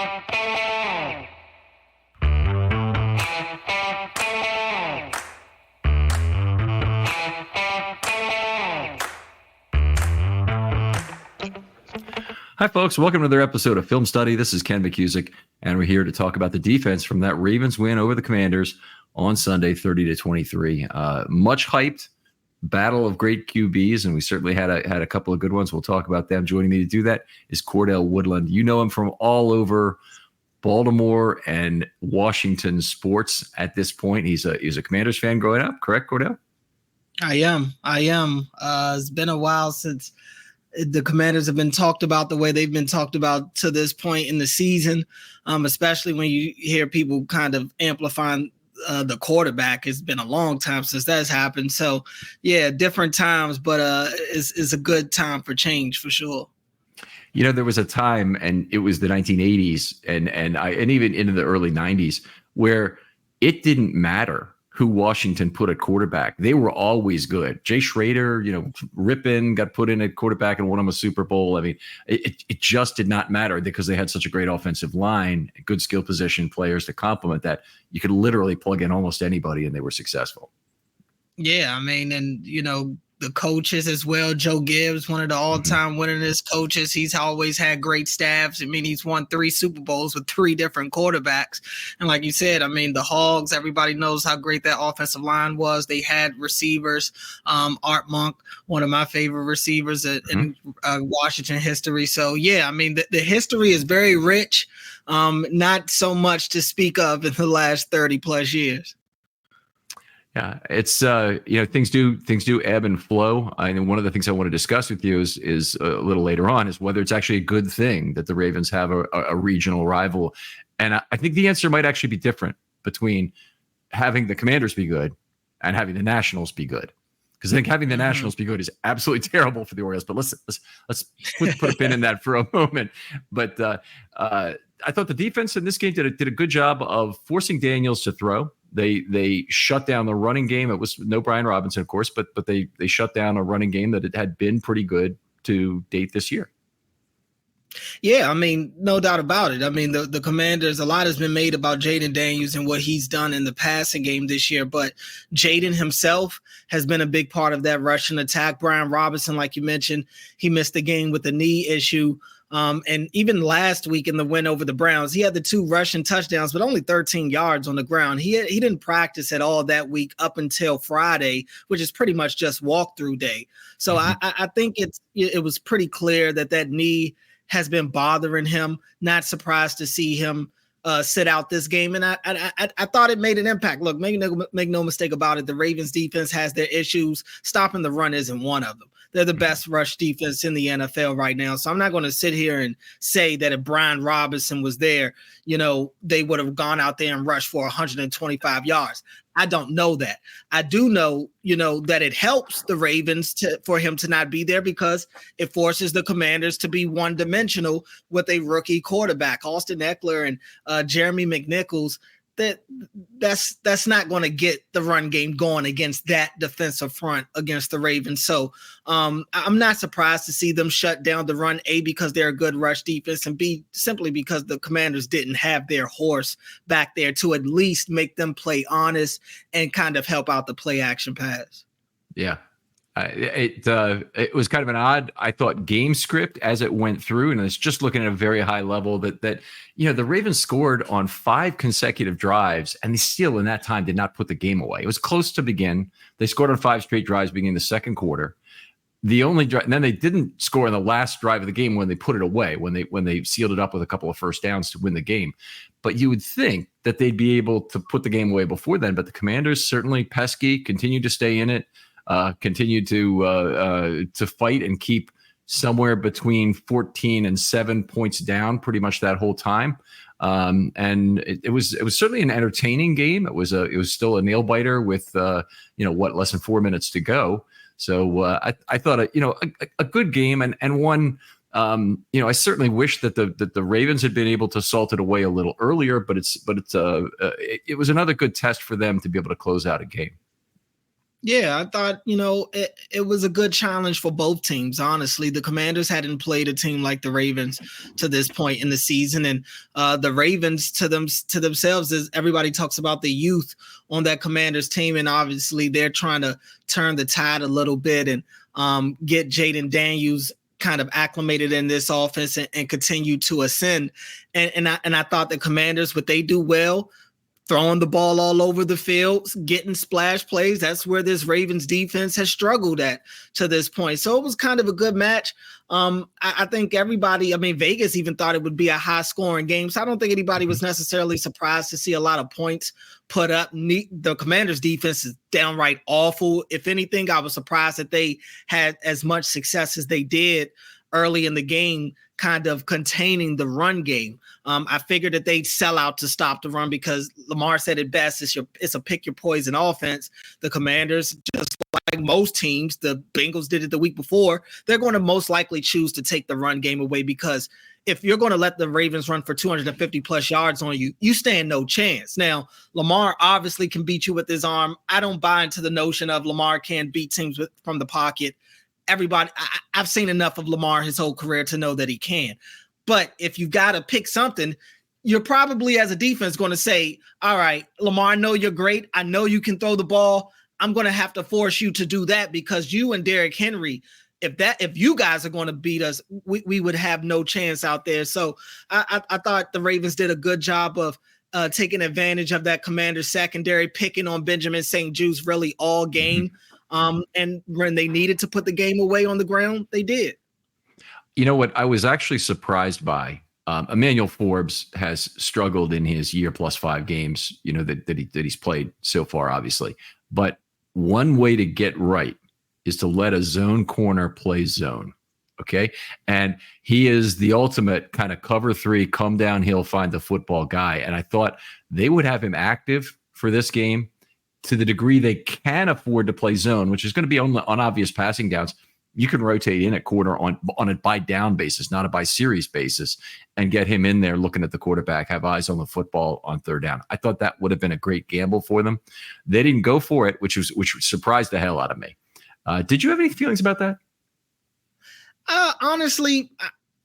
Hi, folks. Welcome to another episode of Film Study. This is Ken McCusick, and we're here to talk about the defense from that Ravens win over the Commanders on Sunday, 30-23. Much hyped battle of great QBs, and we certainly had a couple of good ones. We'll talk about them. Joining me to do that is Cordell Woodland. You know him from all over Baltimore and Washington sports at this point. He's a Commanders fan growing up, correct, Cordell? I am. It's been a while since the Commanders have been talked about the way they've been talked about to this point in the season, especially when you hear people kind of amplifying the quarterback. It's been a long time since that's happened. So, yeah, different times, but it's a good time for change for sure. You know, there was a time, and it was the 1980s and even into the early 90s, where it didn't matter who Washington put at quarterback. They were always good. Jay Schrader, Rippon got put in at quarterback and won him a Super Bowl. I mean, it just did not matter because they had such a great offensive line, good skill position players to complement that. You could literally plug in almost anybody and they were successful. Yeah, I mean, and, the coaches as well. Joe Gibbs, one of the all-time winningest coaches. He's always had great staffs. I mean, he's won 3 Super Bowls with 3 different quarterbacks. And like you said, I mean, the Hogs, everybody knows how great that offensive line was. They had receivers. Art Monk, one of my favorite receivers in Washington history. So, yeah, I mean, the history is very rich. Not so much to speak of in the last 30-plus years. Yeah, it's things do ebb and flow. And one of the things I want to discuss with you is a little later on is whether it's actually a good thing that the Ravens have a regional rival. And I think the answer might actually be different between having the Commanders be good and having the Nationals be good. Because I think having the Nationals be good is absolutely terrible for the Orioles. But let's put a pin in that for a moment. But I thought the defense in this game did a good job of forcing Daniels to throw. They shut down the running game. It was no Brian Robinson, of course, but they shut down a running game that it had been pretty good to date this year. Yeah, I mean, no doubt about it. I mean, the Commanders, a lot has been made about Jayden Daniels and what he's done in the passing game this year, but Jayden himself has been a big part of that rushing attack. Brian Robinson, like you mentioned, he missed the game with the knee issue. And even last week in the win over the Browns, he had the 2 rushing touchdowns, but only 13 yards on the ground. He didn't practice at all that week up until Friday, which is pretty much just walkthrough day. So I think it was pretty clear that knee has been bothering him. Not surprised to see him sit out this game. And I thought it made an impact. Look, make no mistake about it. The Ravens defense has their issues. Stopping the run isn't one of them. They're the best rush defense in the NFL right now. So I'm not going to sit here and say that if Brian Robinson was there, they would have gone out there and rushed for 125 yards. I don't know that. I do know, that it helps the Ravens for him to not be there because it forces the Commanders to be one-dimensional with a rookie quarterback. Austin Eckler and Jeremy McNichols, that's not going to get the run game going against that defensive front against the Ravens. So I'm not surprised to see them shut down the run, A, because they're a good rush defense, and B, simply because the Commanders didn't have their horse back there to at least make them play honest and kind of help out the play action pass. Yeah. It was kind of an odd, I thought, game script as it went through, and it's just looking at a very high level that the Ravens scored on 5 consecutive drives, and they still in that time did not put the game away. It was close to begin. They scored on 5 straight drives beginning the second quarter. The only drive, and then they didn't score in the last drive of the game when they put it away, when they sealed it up with a couple of first downs to win the game. But you would think that they'd be able to put the game away before then. But the Commanders, certainly pesky, continued to stay in it. Continued to fight and keep somewhere between 14 and 7 points down pretty much that whole time. And it was certainly an entertaining game. It was still a nail biter with less than 4 minutes to go. So I thought a good game and one. I certainly wish that the Ravens had been able to salt it away a little earlier, but it was another good test for them to be able to close out a game. Yeah, I thought, it was a good challenge for both teams. Honestly, the Commanders hadn't played a team like the Ravens to this point in the season, and the Ravens to themselves, is everybody talks about the youth on that Commanders team, and obviously they're trying to turn the tide a little bit and get Jaden Daniels kind of acclimated in this offense and continue to ascend. And I thought the Commanders, what they do well, throwing the ball all over the field, getting splash plays. That's where this Ravens defense has struggled at to this point. So it was kind of a good match. I think everybody, Vegas even thought it would be a high scoring game. So I don't think anybody was necessarily surprised to see a lot of points put up. The Commanders defense is downright awful. If anything, I was surprised that they had as much success as they did early in the game, kind of containing the run game. I figured that they'd sell out to stop the run because Lamar said it best. It's a pick your poison offense. The Commanders, just like most teams, the Bengals did it the week before, they're going to most likely choose to take the run game away, because if you're going to let the Ravens run for 250 plus yards on you, you stand no chance. Now, Lamar obviously can beat you with his arm. I don't buy into the notion of Lamar can beat teams from the pocket. I've seen enough of Lamar his whole career to know that he can. But if you got to pick something, you're probably, as a defense, going to say, all right, Lamar, I know you're great. I know you can throw the ball. I'm going to have to force you to do that, because you and Derrick Henry, if you guys are going to beat us, we would have no chance out there. So I thought the Ravens did a good job of taking advantage of that Commander secondary, picking on Benjamin St-Juste really all game. And when they needed to put the game away on the ground, they did. You know what? I was actually surprised by Emmanuel Forbes has struggled in his year plus 5 games, that he's played so far, obviously. But one way to get right is to let a zone corner play zone. Okay. And he is the ultimate kind of cover 3, come downhill, find the football guy. And I thought they would have him active for this game to the degree they can afford to play zone, which is going to be on obvious passing downs. You can rotate in at corner on a by down basis, not a by series basis, and get him in there looking at the quarterback, have eyes on the football on third down. I thought that would have been a great gamble for them. They didn't go for it, which surprised the hell out of me. Did you have any feelings about that? Honestly,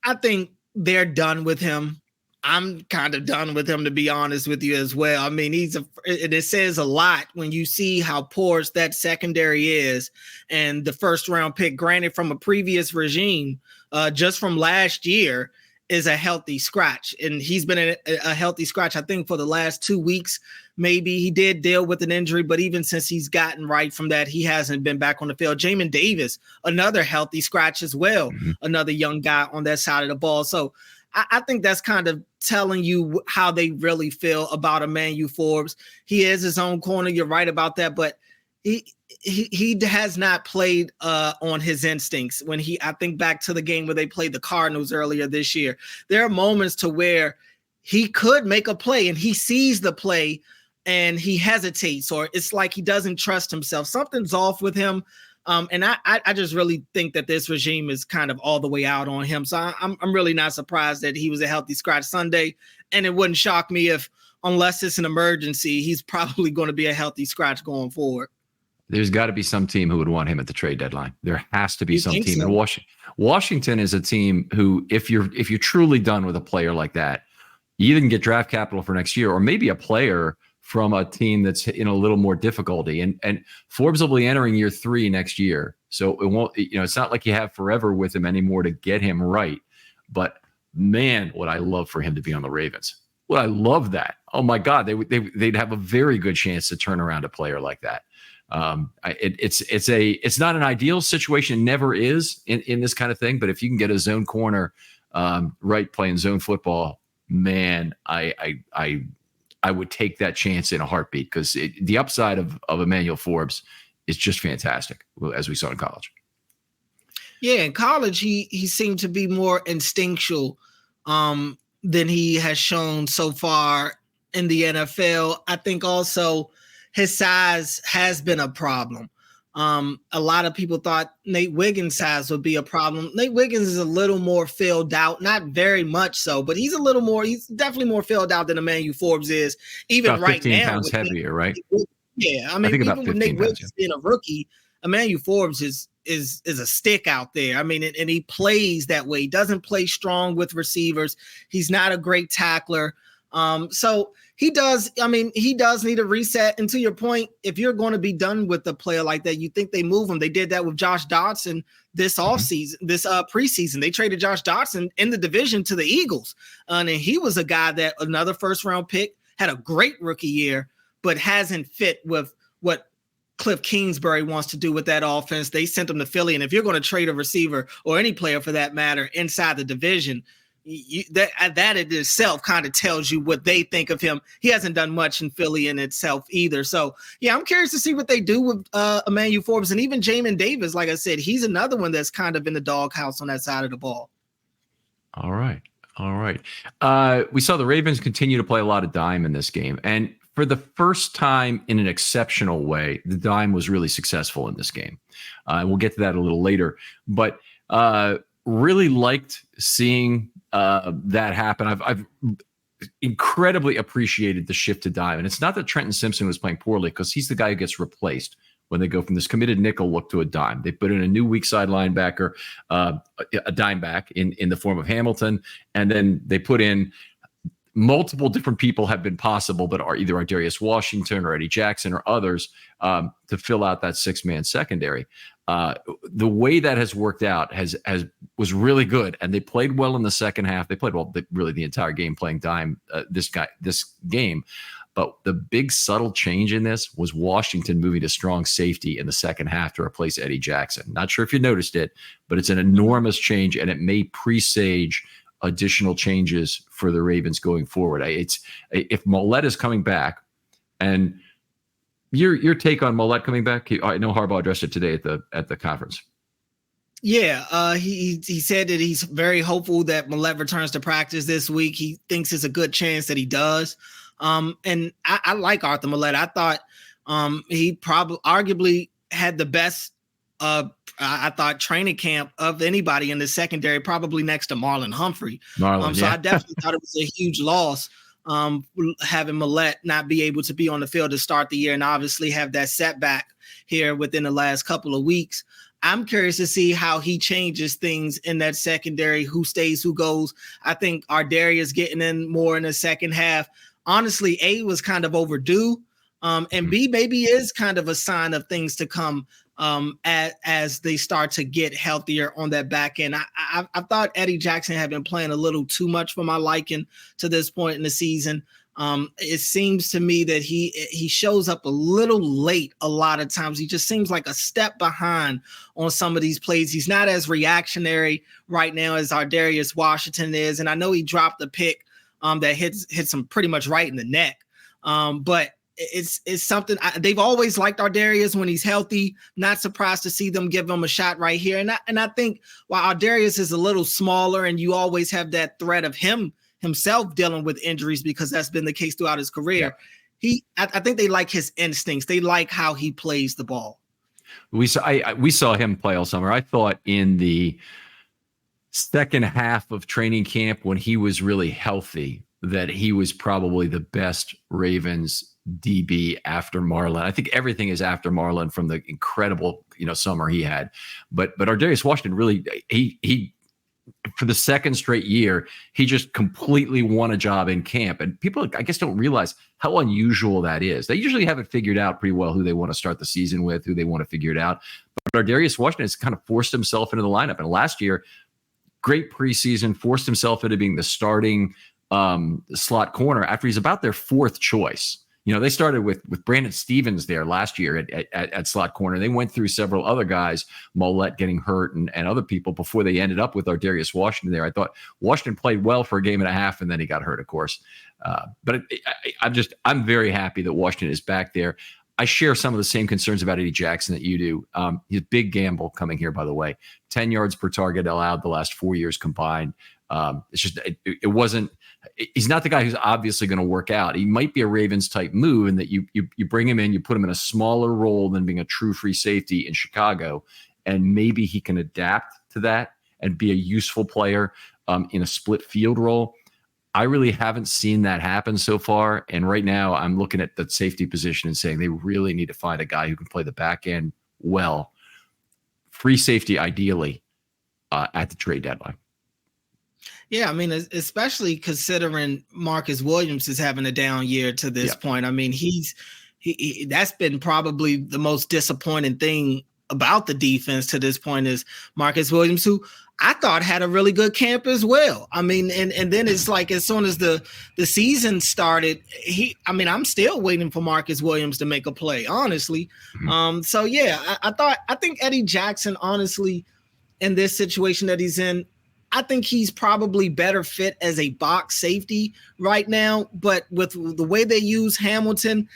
I think they're done with him. I'm kind of done with him, to be honest with you as well. I mean, it says a lot when you see how porous that secondary is, and the first round pick, granted from a previous regime, just from last year, is a healthy scratch. And he's been a healthy scratch, I think, for the last 2 weeks. Maybe he did deal with an injury, but even since he's gotten right from that, he hasn't been back on the field. Jamin Davis, another healthy scratch as well, another young guy on that side of the ball. So I think that's kind of telling you how they really feel about Emmanuel Forbes. He is his own corner. You're right about that, but he has not played on his instincts. I think back to the game where they played the Cardinals earlier this year, there are moments to where he could make a play and he sees the play and he hesitates, or it's like he doesn't trust himself. Something's off with him. And I just really think that this regime is kind of all the way out on him. So I'm really not surprised that he was a healthy scratch Sunday. And it wouldn't shock me if, unless it's an emergency, he's probably going to be a healthy scratch going forward. There's got to be some team who would want him at the trade deadline. There has to be some team. So? And Washington is a team who, if you're truly done with a player like that, you either can get draft capital for next year, or maybe a player from a team that's in a little more difficulty. And Forbes will be entering year 3 next year. So it won't, it's not like you have forever with him anymore to get him right. But man, would I love for him to be on the Ravens. Well, I love that. Oh my God, they'd have a very good chance to turn around a player like that. It's not an ideal situation. It never is in this kind of thing. But if you can get a zone corner right playing zone football, man, I would take that chance in a heartbeat, because the upside of Emmanuel Forbes is just fantastic, as we saw in college. Yeah, in college, he seemed to be more instinctual than he has shown so far in the NFL. I think also his size has been a problem. A lot of people thought Nate Wiggins' size would be a problem. Nate Wiggins is a little more filled out, not very much so, but he's definitely more filled out than Emmanuel Forbes is. Even about right 15 now, pounds heavier, right? Yeah, I I mean, think about even with Nate 15 pounds. Williams being a rookie, Emmanuel Forbes is a stick out there. I mean, and he plays that way. He doesn't play strong with receivers. He's not a great tackler. So he does. I mean, he does need a reset. And to your point, if you're going to be done with a player like that, you think they move him. They did that with Josh Dodson this offseason, this preseason. They traded Josh Dodson in the division to the Eagles, and he was a guy that another first round pick, had a great rookie year, but hasn't fit with what Cliff Kingsbury wants to do with that offense. They sent him to Philly. And if you're going to trade a receiver or any player for that matter inside the division, that in itself kind of tells you what they think of him. He hasn't done much in Philly in itself either. So, yeah, I'm curious to see what they do with Emmanuel Forbes. And even Jamin Davis, like I said, he's another one that's kind of in the doghouse on that side of the ball. All right. We saw the Ravens continue to play a lot of dime in this game. And for the first time in an exceptional way, the dime was really successful in this game. And we'll get to that a little later. But really liked seeing that happen. I've incredibly appreciated the shift to dime. And it's not that Trenton Simpson was playing poorly, because he's the guy who gets replaced when they go from this committed nickel look to a dime. They put in a new weak side linebacker, a dime back in the form of Hamilton, and then they put in multiple different people have been possible, but are either Ardarius Washington or Eddie Jackson or others to fill out that six-man secondary. The way that has worked out was really good, and they played well in the second half. They played well really the entire game playing dime this game. But the big subtle change in this was Washington moving to strong safety in the second half to replace Eddie Jackson. Not sure if you noticed it, but it's an enormous change, and it may presage additional changes for the Ravens going forward. If Mollett is coming back, and your take on Mollett coming back, I know Harbaugh addressed it today at the conference. Yeah, he said that he's very hopeful that Mollett returns to practice this week. He thinks it's a good chance that he does. And I like Arthur Mollett. I thought he probably arguably had the best I thought training camp of anybody in the secondary, probably next to Marlon Humphrey. So I definitely thought it was a huge loss having Mollett not be able to be on the field to start the year, and obviously have that setback here within the last couple of weeks. I'm curious to see how he changes things in that secondary, who stays, who goes. I think Ardarius getting in more in the second half. Honestly, A was kind of overdue. And B maybe is kind of a sign of things to come as they start to get healthier on that back end. I thought Eddie Jackson had been playing a little too much for my liking to this point in the season. It seems to me that he shows up a little late a lot of times. He just seems like a step behind on some of these plays. He's not as reactionary right now as Ardarius Washington is. And I know he dropped the pick that hits him pretty much right in the neck. But it's something they've always liked Ardarius when he's healthy. Not surprised to see them give him a shot right here. And I think while Ardarius is a little smaller and you always have that threat of himself dealing with injuries, because that's been the case throughout his career. Yeah. I think they like his instincts. They like how he plays the ball. We saw him play all summer. I thought in the second half of training camp, when he was really healthy, that he was probably the best Ravens DB after Marlon. I think everything is after Marlon from the incredible, summer he had. But Ardarius Washington really, he for the second straight year, he just completely won a job in camp. And people, I guess, don't realize how unusual that is. They usually have it figured out pretty well who they want to start the season with, who they want to figure it out. But Ardarius Washington has kind of forced himself into the lineup. And last year, great preseason, forced himself into being the starting slot corner after he's about their fourth choice. They started with Brandon Stevens there last year at slot corner. They went through several other guys, Mollett getting hurt and other people, before they ended up with Ardarius Washington there. I thought Washington played well for a game and a half, and then he got hurt, of course. But I'm very happy that Washington is back there. I share some of the same concerns about Eddie Jackson that you do. His big gamble coming here, by the way, 10 yards per target allowed the last 4 years combined. It's just, it wasn't, he's not the guy who's obviously going to work out. He might be a Ravens type move in that you bring him in, you put him in a smaller role than being a true free safety in Chicago. And maybe he can adapt to that and be a useful player in a split field role. I really haven't seen that happen so far. And right now, I'm looking at the safety position and saying they really need to find a guy who can play the back end well. Free safety, ideally, at the trade deadline. Yeah, I mean, especially considering Marcus Williams is having a down year to this point. I mean, he that's been probably the most disappointing thing about the defense to this point is Marcus Williams, who I thought had a really good camp as well. I mean, and then it's like as soon as the season started, I'm still waiting for Marcus Williams to make a play, honestly. Mm-hmm. So yeah, I think Eddie Jackson, honestly, in this situation that he's in, I think he's probably better fit as a box safety right now. But with the way they use Hamilton,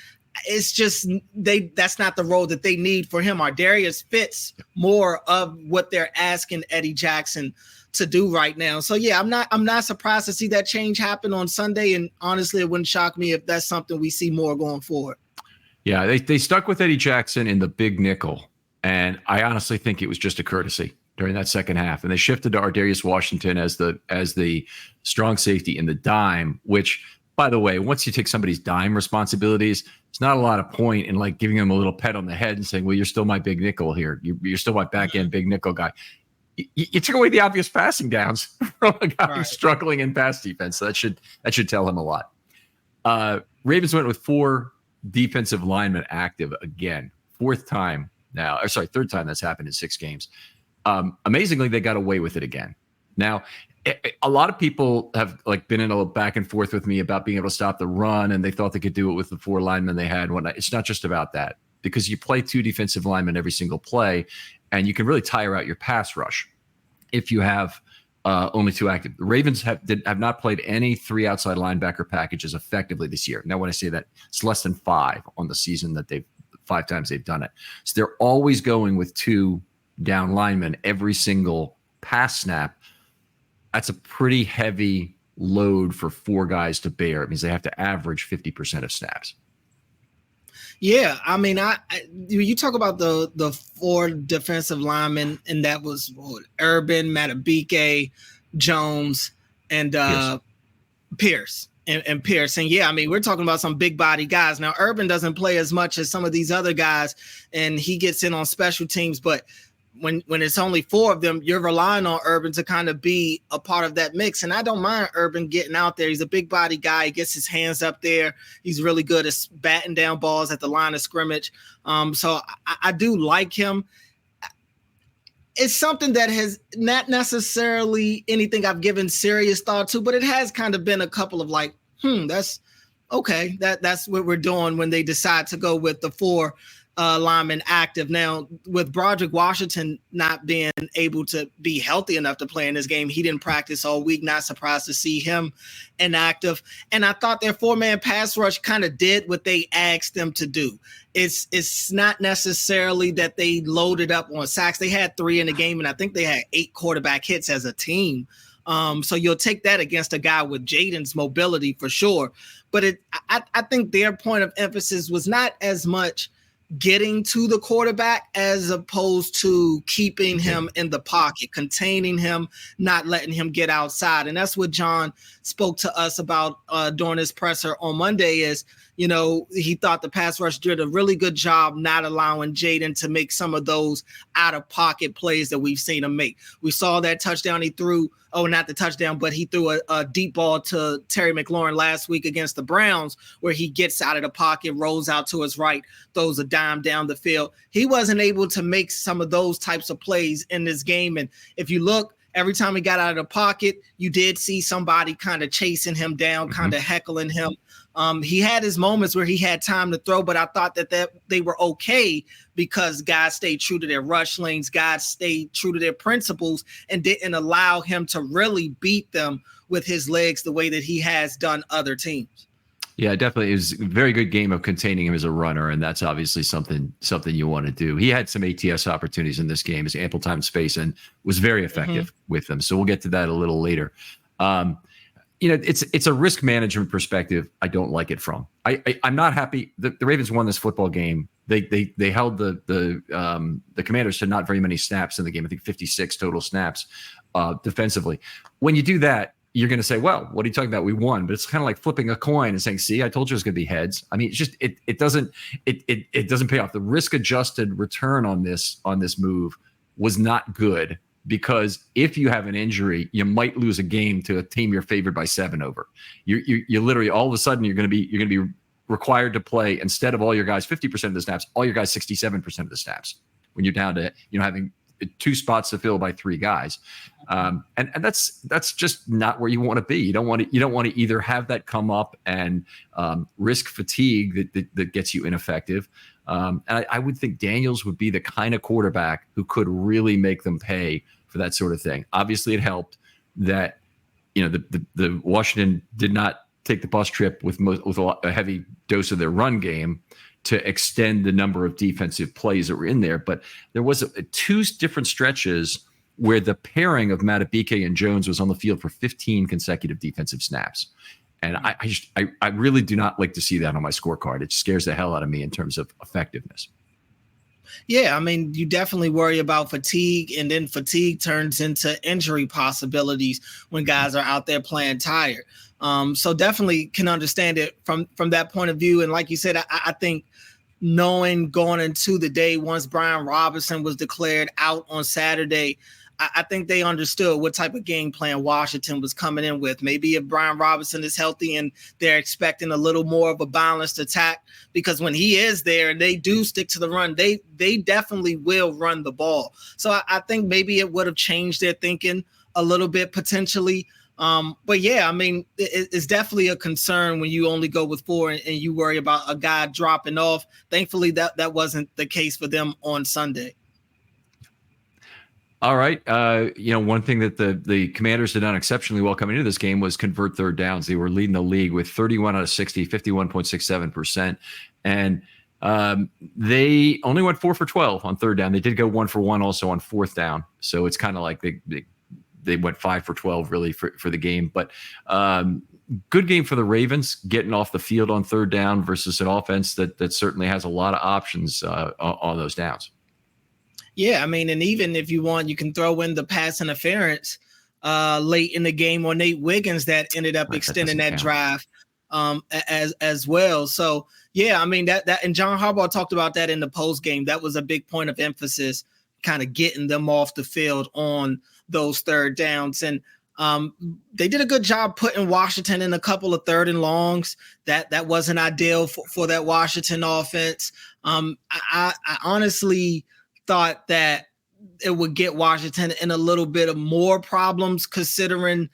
it's just that's not the role that they need for him. Ardarius fits more of what they're asking Eddie Jackson to do right now. So yeah, I'm not surprised to see that change happen on Sunday. And honestly, it wouldn't shock me if that's something we see more going forward. Yeah, they stuck with Eddie Jackson in the big nickel. And I honestly think it was just a courtesy during that second half. And they shifted to Ardarius Washington as the strong safety in the dime, which, by the way, once you take somebody's dime responsibilities, it's not a lot of point in like giving them a little pet on the head and saying, well, you're still my big nickel here. You're still my back end big nickel guy. You took away the obvious passing downs from a guy who's struggling in pass defense. So that should tell him a lot. Ravens went with 4 defensive linemen active again. Third time that's happened in 6 games. Amazingly, they got away with it again. Now, a lot of people have like been in a back and forth with me about being able to stop the run, and they thought they could do it with the 4 linemen they had and whatnot. It's not just about that, because you play 2 defensive linemen every single play, and you can really tire out your pass rush if you have only 2 active. The Ravens have not played any 3 outside linebacker packages effectively this year. Now, when I say that, it's less than 5 on the season that 5 times they've done it. So they're always going with 2 down linemen every single pass snap. That's a pretty heavy load for 4 guys to bear. It means they have to average 50% of snaps. Yeah, I mean, you talk about the 4 defensive linemen, and that was Urban, Matabike, Jones, and Pierce. And Pierce. And yeah, I mean, we're talking about some big body guys. Now, Urban doesn't play as much as some of these other guys, and he gets in on special teams, but when it's only 4 of them, you're relying on Urban to kind of be a part of that mix. And I don't mind Urban getting out there. He's a big body guy. He gets his hands up there. He's really good at batting down balls at the line of scrimmage. So I do like him. It's something that has not necessarily anything I've given serious thought to, but it has kind of been a couple of like, that's okay. That's what we're doing when they decide to go with the 4 linemen active. Now, with Broderick Washington not being able to be healthy enough to play in this game, he didn't practice all week. Not surprised to see him inactive. And I thought their 4-man pass rush kind of did what they asked them to do. It's not necessarily that they loaded up on sacks. They had 3 in the game, and I think they had 8 quarterback hits as a team. So you'll take that against a guy with Jaden's mobility for sure. But I think their point of emphasis was not as much getting to the quarterback as opposed to keeping him in the pocket, containing him, not letting him get outside. And that's what John spoke to us about during his presser on Monday is, he thought the pass rush did a really good job not allowing Jaden to make some of those out-of-pocket plays that we've seen him make. We saw that touchdown he threw, not the touchdown, but he threw a deep ball to Terry McLaurin last week against the Browns where he gets out of the pocket, rolls out to his right, throws a dime down the field. He wasn't able to make some of those types of plays in this game. And if you look, every time he got out of the pocket, you did see somebody kind of chasing him down, kind of heckling him. He had his moments where he had time to throw, but I thought that they were okay because guys stayed true to their rush lanes, guys stayed true to their principles and didn't allow him to really beat them with his legs the way that he has done other teams. Yeah, definitely. It was a very good game of containing him as a runner, and that's obviously something you want to do. He had some ATS opportunities in this game, his ample time and space, and was very effective with them. So we'll get to that a little later. It's a risk management perspective I don't like it from. I'm not happy. The Ravens won this football game. They held the Commanders to not very many snaps in the game. I think 56 total snaps defensively. When you do that, you're going to say, well, what are you talking about? We won. But it's kind of like flipping a coin and saying, see, I told you it was going to be heads. I mean, it's just it doesn't pay off. The risk adjusted return on this move was not good, because if you have an injury, you might lose a game to a team you're favored by 7 over. You literally, all of a sudden, you're going to be required to play, instead of all your guys 50% of the snaps, all your guys 67% of the snaps, when you're down to having 2 spots to fill by 3 guys. And that's just not where you want to be. You don't want to either have that come up and risk fatigue that gets you ineffective. And I would think Daniels would be the kind of quarterback who could really make them pay for that sort of thing. Obviously, it helped that the Washington did not take the bus trip with a heavy dose of their run game to extend the number of defensive plays that were in there. But there was 2 different stretches where the pairing of Madubuike and Jones was on the field for 15 consecutive defensive snaps. And I really do not like to see that on my scorecard. It scares the hell out of me in terms of effectiveness. Yeah, I mean, you definitely worry about fatigue, and then fatigue turns into injury possibilities when guys are out there playing tired. So definitely can understand it from that point of view. And like you said, I think knowing going into the day, once Brian Robinson was declared out on Saturday, I think they understood what type of game plan Washington was coming in with. Maybe if Brian Robinson is healthy and they're expecting a little more of a balanced attack, because when he is there and they do stick to the run, they definitely will run the ball. So I think maybe it would have changed their thinking a little bit potentially. But yeah, I mean, it's definitely a concern when you only go with 4 and you worry about a guy dropping off. Thankfully, that wasn't the case for them on Sunday. All right. One thing that the Commanders did done exceptionally well coming into this game was convert third downs. They were leading the league with 31 out of 60, 51.67%. And they only went 4 for 12 on third down. They did go 1 for 1 also on fourth down. So it's kind of like they went 5 for 12 really for the game. But good game for the Ravens, getting off the field on third down versus an offense that certainly has a lot of options on those downs. Yeah, I mean, and even if you want, you can throw in the pass interference late in the game on Nate Wiggins that ended up extending that drive as well. So, yeah, I mean, that and John Harbaugh talked about that in the post game. That was a big point of emphasis, kind of getting them off the field on those third downs. And they did a good job putting Washington in a couple of 3rd and longs. That wasn't ideal for that Washington offense. I honestly thought that it would get Washington in a little bit of more problems, considering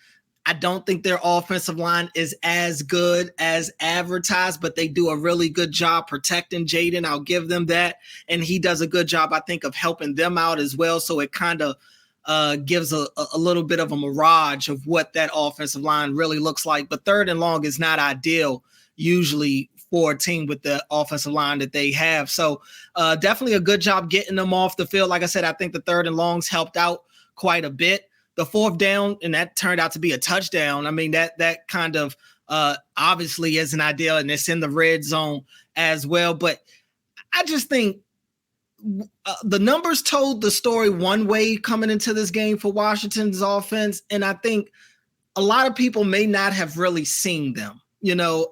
I don't think their offensive line is as good as advertised, but they do a really good job protecting Jaden. I'll give them that. And he does a good job, I think, of helping them out as well. So it kind of gives a little bit of a mirage of what that offensive line really looks like. But 3rd and long is not ideal usually for a team with the offensive line that they have. So definitely a good job getting them off the field. Like I said, I think the 3rd and longs helped out quite a bit. The 4th down, and that turned out to be a touchdown. I mean, that kind of obviously isn't ideal, and it's in the red zone as well. But I just think the numbers told the story one way coming into this game for Washington's offense. And I think a lot of people may not have really seen them,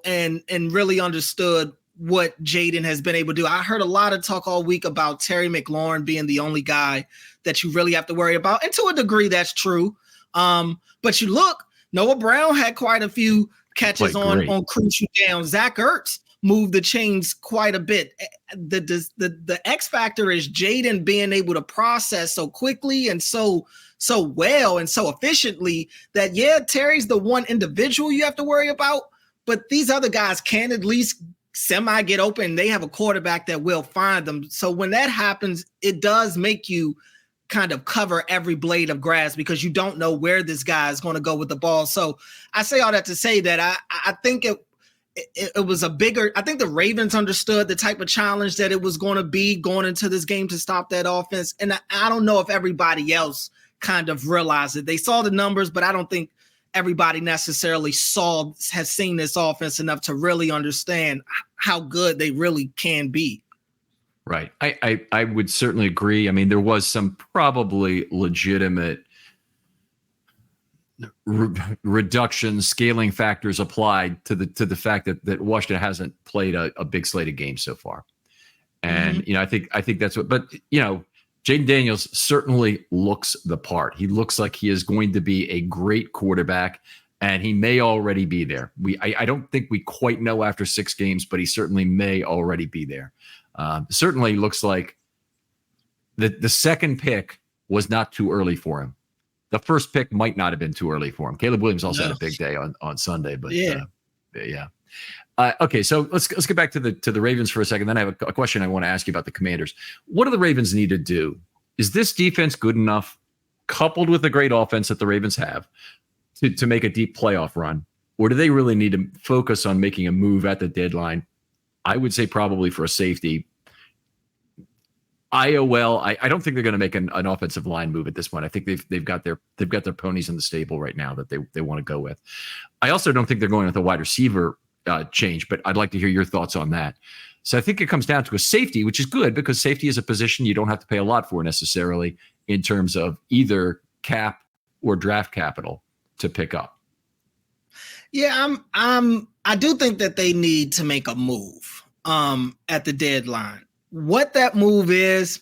and really understood what Jaden has been able to do. I heard a lot of talk all week about Terry McLaurin being the only guy that you really have to worry about. And to a degree, that's true. But you look, Noah Brown had quite a few catches on crucial downs. Zach Ertz moved the chains quite a bit. The X factor is Jaden being able to process so quickly and so well and so efficiently that, yeah, Terry's the one individual you have to worry about, but these other guys can at least semi get open. They have a quarterback that will find them. So when that happens, it does make you kind of cover every blade of grass because you don't know where this guy is going to go with the ball. So I say all that to say that I think it was a bigger, I think the Ravens understood the type of challenge that it was going to be going into this game to stop that offense. And I don't know if everybody else kind of realized it. They saw the numbers, but I don't think everybody necessarily has seen this offense enough to really understand how good they really can be. Right. I would certainly agree. I mean, there was some probably legitimate reduction scaling factors applied to the fact that Washington hasn't played a big slate of games so far. And I think that's what. But Jayden Daniels certainly looks the part. He looks like he is going to be a great quarterback, and he may already be there. I don't think we quite know after 6 games, but he certainly may already be there. Certainly looks like the second pick was not too early for him. The first pick might not have been too early for him. Caleb Williams also had a big day on Sunday, but yeah. Okay, so let's get back to the Ravens for a second. Then I have a question I want to ask you about the Commanders. What do the Ravens need to do? Is this defense good enough, coupled with the great offense that the Ravens have, to make a deep playoff run? Or do they really need to focus on making a move at the deadline? I would say probably for a safety. IOL, I don't think they're going to make an offensive line move at this point. I think they've got their ponies in the stable right now that they want to go with. I also don't think they're going with a wide receiver change, but I'd like to hear your thoughts on that. So I think it comes down to a safety, which is good because safety is a position you don't have to pay a lot for necessarily in terms of either cap or draft capital to pick up. Yeah, I do think that they need to make a move at the deadline. What that move is,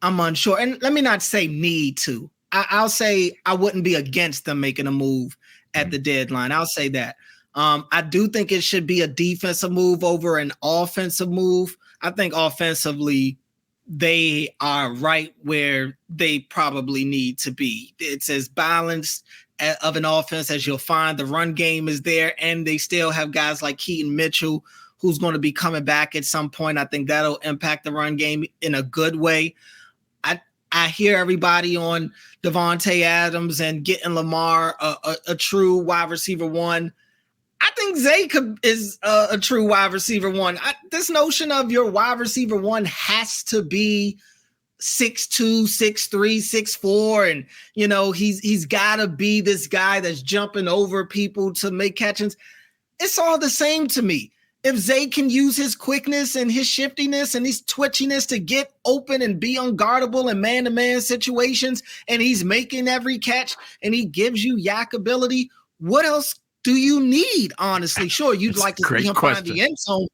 I'm unsure. And let me not say need to. I'll say I wouldn't be against them making a move at the deadline. I'll say that. I do think it should be a defensive move over an offensive move. I think offensively, they are right where they probably need to be. It's as balanced of an offense as you'll find. The run game is there, and they still have guys like Keaton Mitchell, who's going to be coming back at some point. I think that'll impact the run game in a good way. I hear everybody on Davante Adams and getting Lamar a true wide receiver one. I think Zay is a true wide receiver one. This notion of your wide receiver one has to be 6'2", 6'3", 6'4", and he's got to be this guy that's jumping over people to make catches. It's all the same to me. If Zay can use his quickness and his shiftiness and his twitchiness to get open and be unguardable in man-to-man situations, and he's making every catch and he gives you yak ability, what else do you need, honestly? Sure, you'd like to see him find the end zone,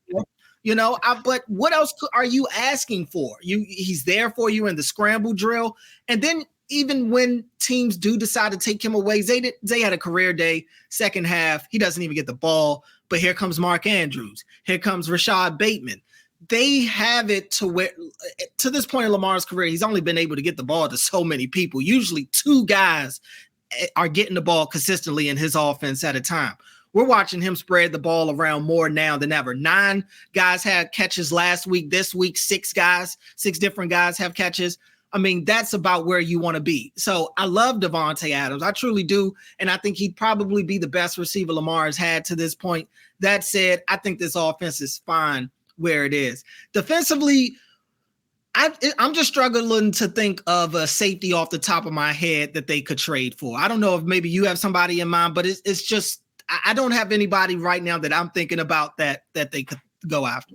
but what else are you asking for? He's there for you in the scramble drill. And then even when teams do decide to take him away, Zay had a career day, second half. He doesn't even get the ball. But here comes Mark Andrews. Here comes Rashad Bateman. They have it to where, to this point in Lamar's career, he's only been able to get the ball to so many people. Usually 2 guys are getting the ball consistently in his offense at a time. We're watching him spread the ball around more now than ever. 9 guys had catches last week. This week, 6 different guys have catches. I mean, that's about where you want to be. So I love Davante Adams. I truly do. And I think he'd probably be the best receiver Lamar has had to this point. That said, I think this offense is fine where it is. Defensively, I'm just struggling to think of a safety off the top of my head that they could trade for. I don't know if maybe you have somebody in mind, but it's just, I don't have anybody right now that I'm thinking about that they could go after.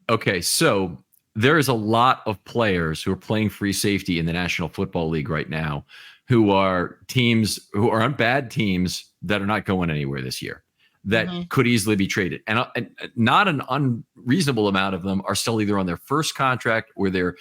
Okay, so there is a lot of players who are playing free safety in the National Football League right now who are on bad teams that are not going anywhere this year that could easily be traded. And not an unreasonable amount of them are still either on their first contract or they're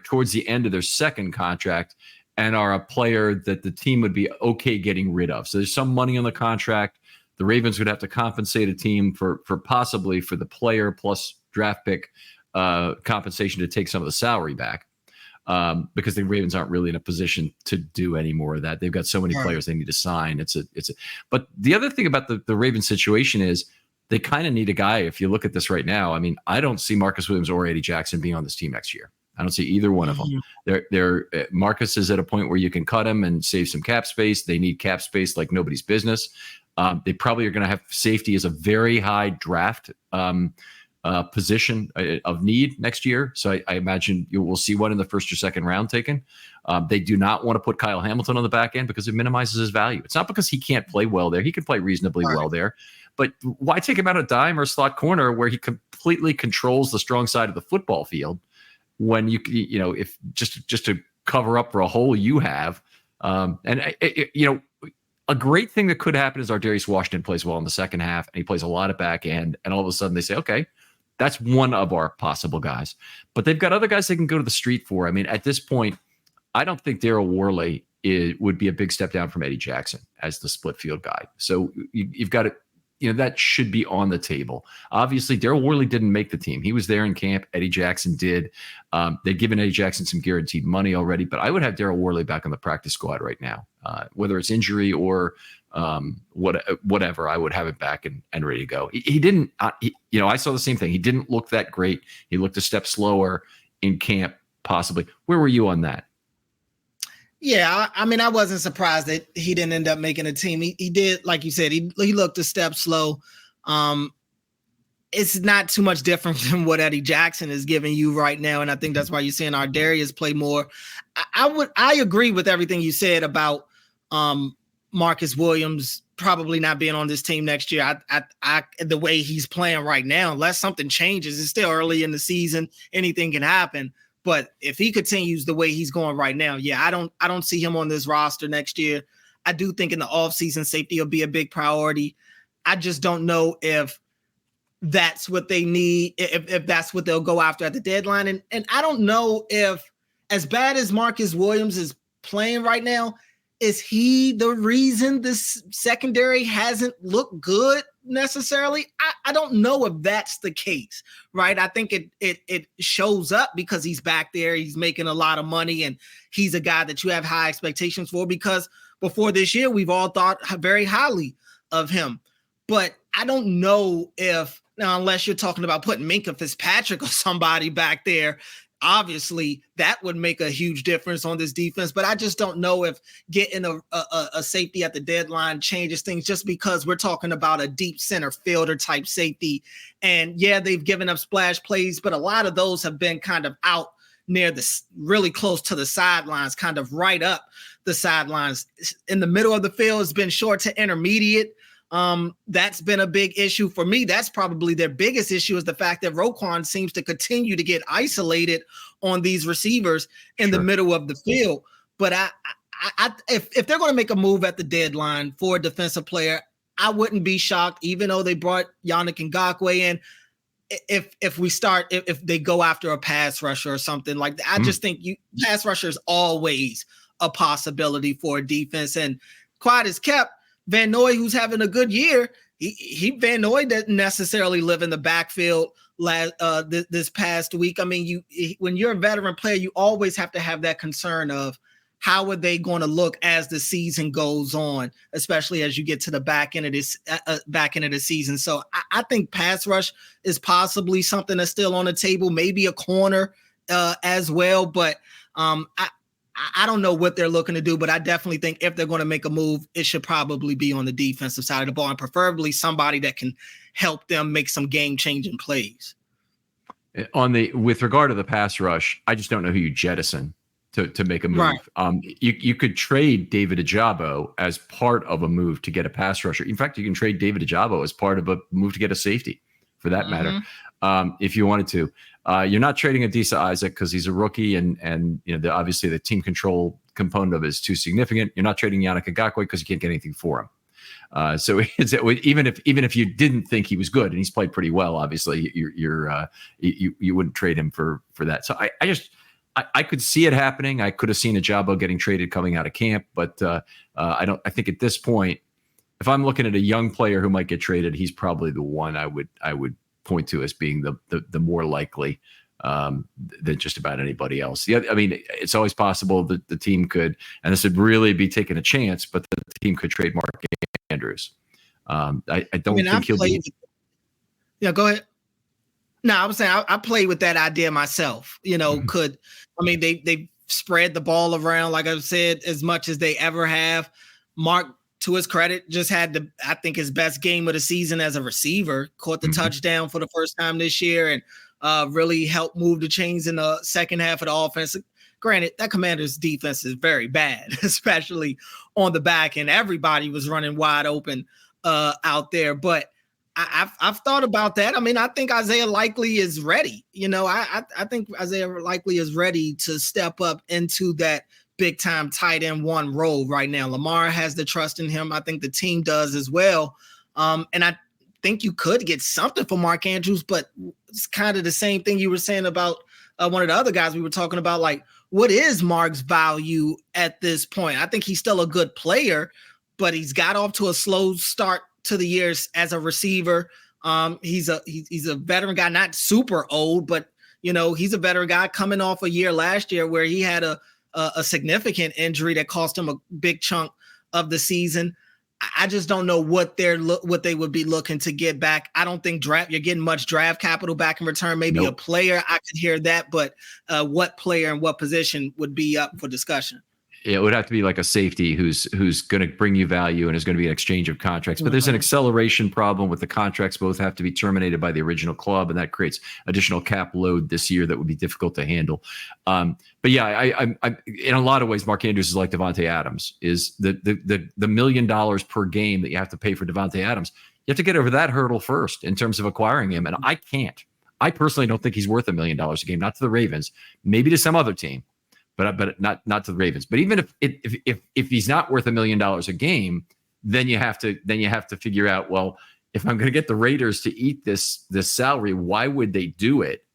towards the end of their second contract and are a player that the team would be okay getting rid of. So there's some money on the contract. The Ravens would have to compensate a team for possibly for the player plus draft pick compensation to take some of the salary back because the Ravens aren't really in a position to do any more of that. They've got so many players they need to sign. But the other thing about the Ravens situation is they kind of need a guy. If you look at this right now, I mean, I don't see Marcus Williams or Eddie Jackson being on this team next year. I don't see either one of them. Marcus is at a point where you can cut him and save some cap space. They need cap space like nobody's business. They probably are going to have safety as a very high draft position of need next year. So I imagine you will see one in the first or second round taken. They do not want to put Kyle Hamilton on the back end because it minimizes his value. It's not because he can't play well there. He can play reasonably well there. But why take him out of dime or slot corner where he completely controls the strong side of the football field when if just to cover up for a hole you have. a great thing that could happen is Ardarius Washington plays well in the second half, and he plays a lot of back end, and all of a sudden they say, okay, that's one of our possible guys. But they've got other guys they can go to the street for. I mean, at this point, I don't think Daryl Worley would be a big step down from Eddie Jackson as the split field guy. So you've got to, that should be on the table. Obviously, Daryl Worley didn't make the team. He was there in camp. Eddie Jackson did. They've given Eddie Jackson some guaranteed money already, but I would have Daryl Worley back on the practice squad right now, whether it's injury or whatever. I would have it back and ready to go. He didn't, I saw the same thing. He didn't look that great. He looked a step slower in camp, possibly. Where were you on that? Yeah, I mean, I wasn't surprised that he didn't end up making a team. He did, like you said, he looked a step slow. It's not too much different than what Eddie Jackson is giving you right now, and I think that's why you're seeing Ardarius play more. I agree with everything you said about Marcus Williams probably not being on this team next year. I the way he's playing right now, unless something changes, it's still early in the season. Anything can happen. But if he continues the way he's going right now, yeah, I don't see him on this roster next year. I do think in the offseason, safety will be a big priority. I just don't know if that's what they need, if that's what they'll go after at the deadline. And I don't know if, as bad as Marcus Williams is playing right now, is he the reason this secondary hasn't looked good necessarily? I don't know if that's the case, right? I think it shows up because he's back there, he's making a lot of money, and he's a guy that you have high expectations for, because before this year, we've all thought very highly of him. But I don't know if, now, unless you're talking about putting Minkah Fitzpatrick or somebody back there, obviously that would make a huge difference on this defense. But I just don't know if getting a safety at the deadline changes things, just because we're talking about a deep center fielder type safety. And yeah, they've given up splash plays, but a lot of those have been kind of out near the really close to the sidelines, kind of right up the sidelines. In the middle of the field, it's been short to intermediate. That's been a big issue for me. That's probably their biggest issue, is the fact that Roquan seems to continue to get isolated on these receivers in the middle of the field. But if they're going to make a move at the deadline for a defensive player, I wouldn't be shocked, even though they brought Yannick Ngakoue in, if they go after a pass rusher or something like that. I just think pass rusher is always a possibility for a defense. And quiet as kept, Van Noy, who's having a good year, Van Noy doesn't necessarily live in the backfield this past week. I mean, when you're a veteran player, you always have to have that concern of how are they going to look as the season goes on, especially as you get to the back end of the season. So I think pass rush is possibly something that's still on the table, maybe a corner as well. But I don't know what they're looking to do, but I definitely think if they're going to make a move, it should probably be on the defensive side of the ball, and preferably somebody that can help them make some game-changing plays. With regard to the pass rush, I just don't know who you jettison to make a move. Right. You could trade David Ojabo as part of a move to get a pass rusher. In fact, you can trade David Ojabo as part of a move to get a safety, for that matter, if you wanted to. You're not trading Adisa Isaac because he's a rookie, and obviously the team control component of it is too significant. You're not trading Yannick Ngakoue because you can't get anything for him. So even if you didn't think he was good, and he's played pretty well, obviously you wouldn't trade him for that. So I could see it happening. I could have seen Ojabo getting traded coming out of camp, but I think at this point, if I'm looking at a young player who might get traded, he's probably the one I would point to as being the more likely than just about anybody else. Yeah, I mean, it's always possible that the team could, and this would really be taking a chance, but the team could trade Mark Andrews. I don't think he'll be. Yeah, go ahead. No, I was saying I played with that idea myself. They spread the ball around, like I said, as much as they ever have. Mark, to his credit, just had I think his best game of the season as a receiver, caught the touchdown for the first time this year, and really helped move the chains in the second half of the offense. Granted, that Commanders defense is very bad, especially on the back end. Everybody was running wide open out there, but I've thought about that. I mean, I think Isaiah Likely is ready. I think Isaiah Likely is ready to step up into that big time tight end one role right now. Lamar has the trust in him. I think the team does as well. And I think you could get something for Mark Andrews, but it's kind of the same thing you were saying about one of the other guys we were talking about. Like, what is Mark's value at this point? I think he's still a good player, but he's got off to a slow start to the years as a receiver. He's a veteran guy, not super old, but he's a veteran guy coming off a year last year where he had a significant injury that cost him a big chunk of the season. I just don't know what they would be looking to get back. I don't think you're getting much draft capital back in return. Maybe a player, I could hear that, but what player and what position would be up for discussion? It would have to be like a safety who's going to bring you value and is going to be an exchange of contracts. But there's an acceleration problem with the contracts. Both have to be terminated by the original club, and that creates additional cap load this year that would be difficult to handle. But yeah, I in a lot of ways, Mark Andrews is like Davante Adams. Is the $1 million per game that you have to pay for Davante Adams? You have to get over that hurdle first in terms of acquiring him, and I can't. I personally don't think he's worth $1 million a game. Not to the Ravens, maybe to some other team. But not to the Ravens. But even if he's not worth $1 million a game, then you have to figure out, well, if I'm going to get the Raiders to eat this salary, why would they do it?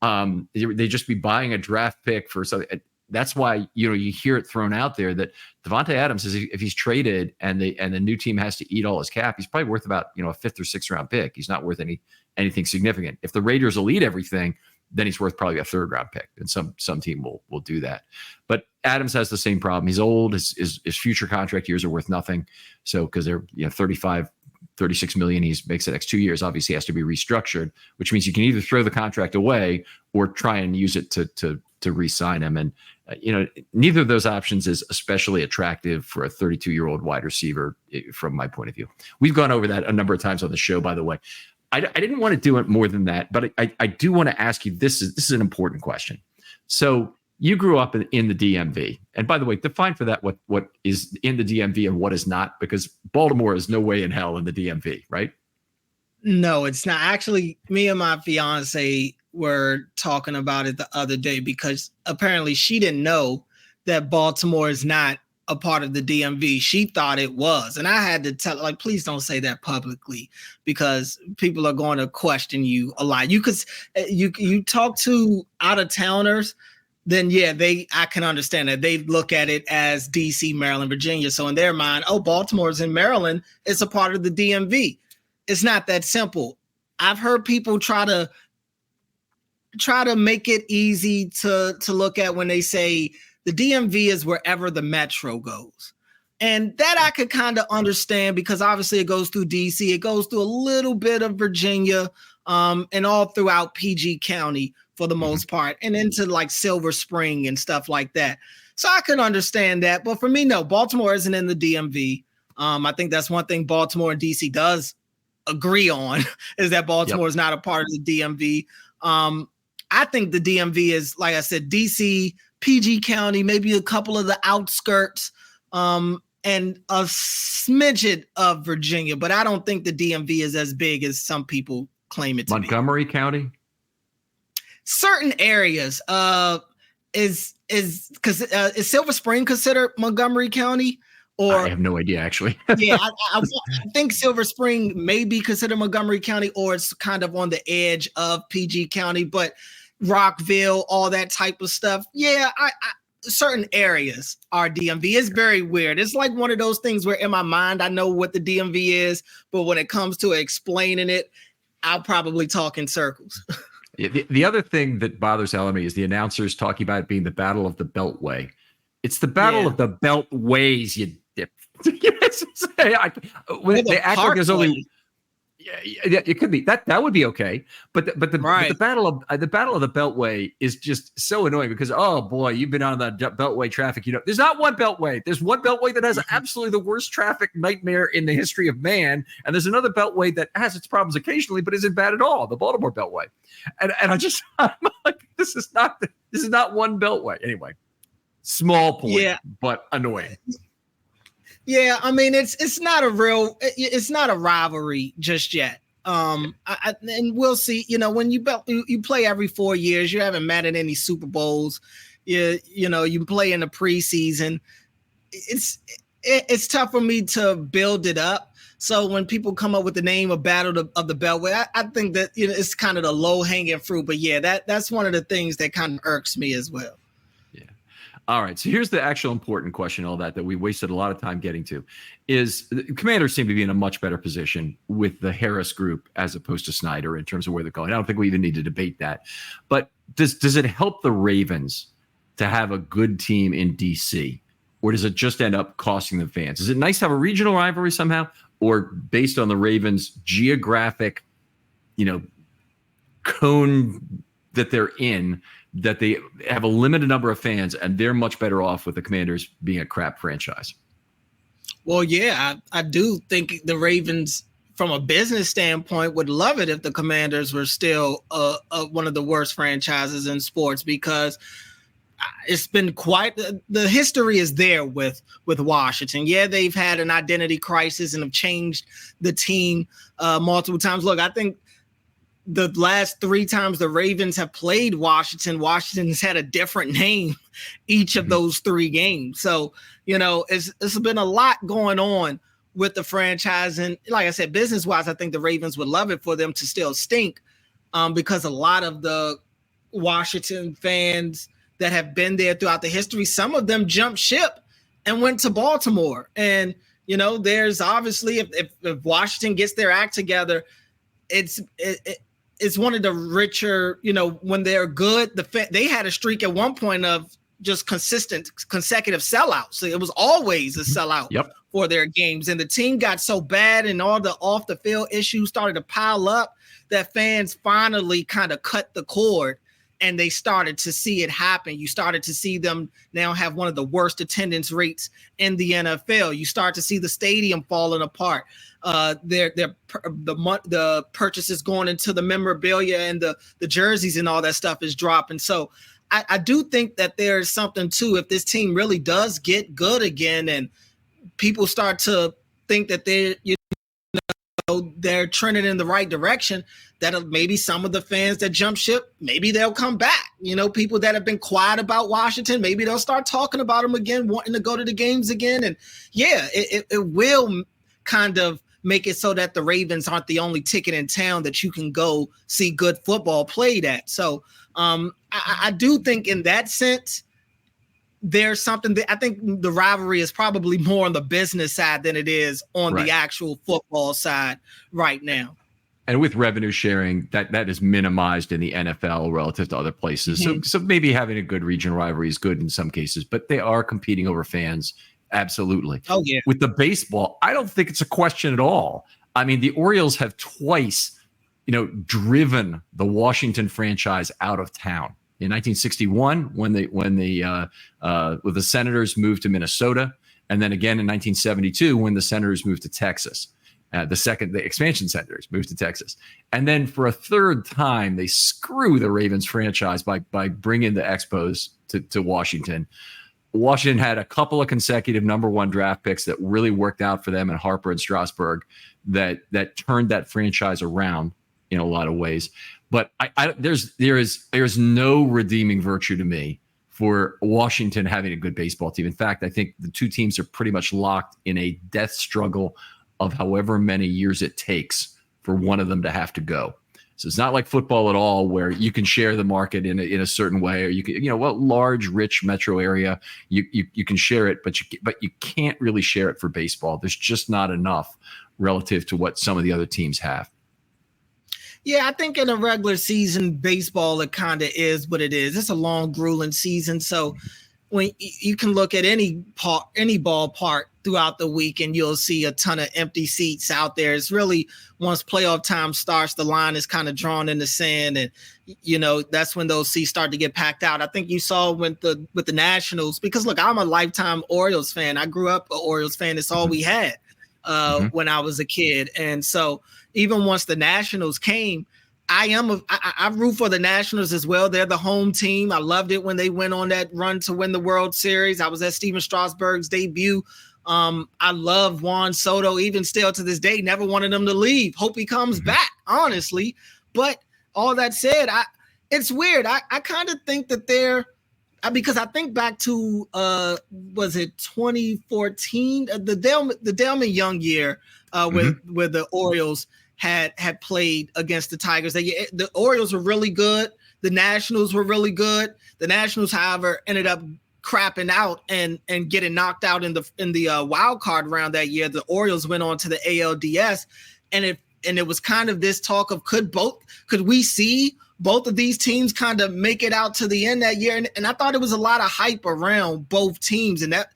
They just be buying a draft pick for something. That's why you hear it thrown out there that Davante Adams is, if he's traded and the new team has to eat all his cap, he's probably worth about a fifth or sixth round pick. He's not worth anything significant. If the Raiders will eat everything, then he's worth probably a third round pick, and some team will do that. But Adams has the same problem. He's old. His future contract years are worth nothing. So because they're 35, 36 million, he makes the next 2 years. Obviously, has to be restructured, which means you can either throw the contract away or try and use it to re-sign him. And neither of those options is especially attractive for a 32-year-old wide receiver, from my point of view. We've gone over that a number of times on the show, by the way. I didn't want to do it more than that, but I do want to ask you, this is an important question. So you grew up in the DMV. And by the way, define for that what is in the DMV and what is not, because Baltimore is no way in hell in the DMV, right? No, it's not. Actually, me and my fiance were talking about it the other day because apparently she didn't know that Baltimore is not a part of the DMV. She thought it was. And I had to tell, like, please don't say that publicly because people are going to question you a lot. You talk to out of towners, then yeah, I can understand that. They look at it as DC, Maryland, Virginia. So in their mind, Baltimore's in Maryland, it's a part of the DMV. It's not that simple. I've heard people try to make it easy to look at when they say the DMV is wherever the metro goes. And that I could kind of understand because obviously it goes through DC, it goes through a little bit of Virginia, and all throughout PG County for the most part, and into like Silver Spring and stuff like that. So I can understand that. But for me, no, Baltimore isn't in the DMV. I think that's one thing Baltimore and DC does agree on is that Baltimore is not a part of the DMV. I think the DMV is, like I said, DC, PG County, maybe a couple of the outskirts, and a smidget of Virginia, but I don't think the DMV is as big as some people claim it to be. Montgomery County? Certain areas. Is Silver Spring considered Montgomery County? Or I have no idea, actually. Yeah, I think Silver Spring may be considered Montgomery County, or it's kind of on the edge of PG County, but Rockville, all that type of stuff. Yeah, certain areas are DMV. It's very weird. It's like one of those things where in my mind, I know what the DMV is, but when it comes to explaining it, I'll probably talk in circles. The other thing that bothers me is the announcers talking about it being the Battle of the Beltway. It's the Battle of the Beltways, you dip. They act like there's only. Yeah, it could be that would be okay, but the battle of the Beltway is just so annoying because oh boy, you've been on that Beltway traffic. There's not one Beltway. There's one Beltway that has absolutely the worst traffic nightmare in the history of man, and there's another Beltway that has its problems occasionally, but isn't bad at all. The Baltimore Beltway, and I'm like, this is not one Beltway anyway. Small point, but annoying. Yeah, I mean it's not a rivalry just yet. And we'll see. When you play every 4 years, you haven't met in any Super Bowls. you play in the preseason. It's tough for me to build it up. So when people come up with the name of Battle of the Beltway, I think that it's kind of the low hanging fruit. But yeah, that's one of the things that kind of irks me as well. Yeah. All right. So here's the actual important question. All that we wasted a lot of time getting to is the Commanders seem to be in a much better position with the Harris group as opposed to Snyder in terms of where they're going. I don't think we even need to debate that. But does it help the Ravens to have a good team in DC? Or does it just end up costing the fans? Is it nice to have a regional rivalry somehow? Or based on the Ravens' geographic, cone that they're in, that they have a limited number of fans and they're much better off with the Commanders being a crap franchise? Well, yeah, I do think the Ravens, from a business standpoint, would love it if the Commanders were still one of the worst franchises in sports, because it's been quite the history is there with Washington. Yeah, they've had an identity crisis and have changed the team multiple times. Look, I think the last 3 times the Ravens have played Washington's had a different name each of those 3 games. So, it's been a lot going on with the franchise. And like I said, business-wise, I think the Ravens would love it for them to still stink, because a lot of the Washington fans that have been there throughout the history, some of them jumped ship and went to Baltimore. And, there's obviously, if Washington gets their act together, it's one of the richer, when they're good, they had a streak at one point of just consistent consecutive sellouts. So it was always a sellout for their games. And the team got so bad and all the off the field issues started to pile up that fans finally kind of cut the cord. And they started to see it happen. You started to see them now have one of the worst attendance rates in the NFL. You start to see the stadium falling apart. The purchases going into the memorabilia and the jerseys and all that stuff is dropping. So I do think that there's something too, if this team really does get good again and people start to think that they're trending in the right direction, that maybe some of the fans that jump ship, maybe they'll come back. People that have been quiet about Washington, maybe they'll start talking about them again, wanting to go to the games again. And yeah, it will kind of make it so that the Ravens aren't the only ticket in town that you can go see good football played at. So I do think in that sense, there's something that I think the rivalry is probably more on the business side than it is on the actual football side right now. And with revenue sharing, that is minimized in the NFL relative to other places. Mm-hmm. So maybe having a good regional rivalry is good in some cases, but they are competing over fans. Absolutely. Oh, yeah. With the baseball, I don't think it's a question at all. I mean, the Orioles have twice, driven the Washington franchise out of town. In 1961, when the Senators moved to Minnesota, and then again in 1972 when the Senators moved to Texas. The expansion Senators moved to Texas. And then for a third time, they screw the Ravens franchise by bringing the Expos to Washington. Washington had a couple of consecutive number 1 draft picks that really worked out for them, and Harper and Strasburg, that turned that franchise around in a lot of ways. But there is no redeeming virtue to me for Washington having a good baseball team. In fact, I think the 2 teams are pretty much locked in a death struggle of however many years it takes for one of them to have to go. So it's not like football at all, where you can share the market in a certain way, or you can, large, rich metro area, you can share it, but you can't really share it for baseball. There's just not enough relative to what some of the other teams have. Yeah, I think in a regular season baseball, it kind of is what it is. It's a long, grueling season. So when you can look at any ballpark throughout the week and you'll see a ton of empty seats out there. It's really, once playoff time starts, the line is kind of drawn in the sand, and that's when those seats start to get packed out. I think you saw with the Nationals, because look, I'm a lifetime Orioles fan. I grew up an Orioles fan. It's all we had when I was a kid. And so even once the Nationals came, I root for the Nationals as well. They're the home team. I loved it when they went on that run to win the World Series. I was at Steven Strasburg's debut. I love Juan Soto, even still to this day. Never wanted him to leave. Hope he comes back, honestly. But all that said, it's weird. I kind of think that because I think back to was it 2014, the Delman Young year, where the Orioles had played against the Tigers. The Orioles were really good. The Nationals were really good. The Nationals, however, ended up crapping out and getting knocked out in the wild card round that year. The Orioles went on to the ALDS, and it was kind of this talk of could we see both of these teams kind of make it out to the end that year? And I thought it was a lot of hype around both teams, and that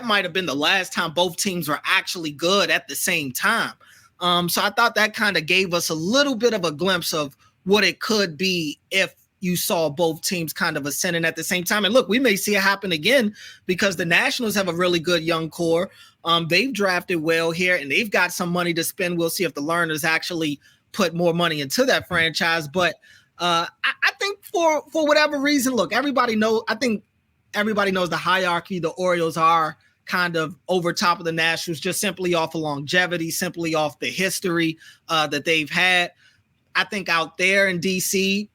might have been the last time both teams were actually good at the same time. So I thought that kind of gave us a little bit of a glimpse of what it could be if you saw both teams kind of ascending at the same time. And look, we may see it happen again because the Nationals have a really good young core. They've drafted well here, and they've got some money to spend. We'll see if the Lerners actually put more money into that franchise. But I think for whatever reason, look, everybody knows the hierarchy. The Orioles are kind of over top of the Nationals just simply off of longevity, simply off the history that they've had. I think out there in DC,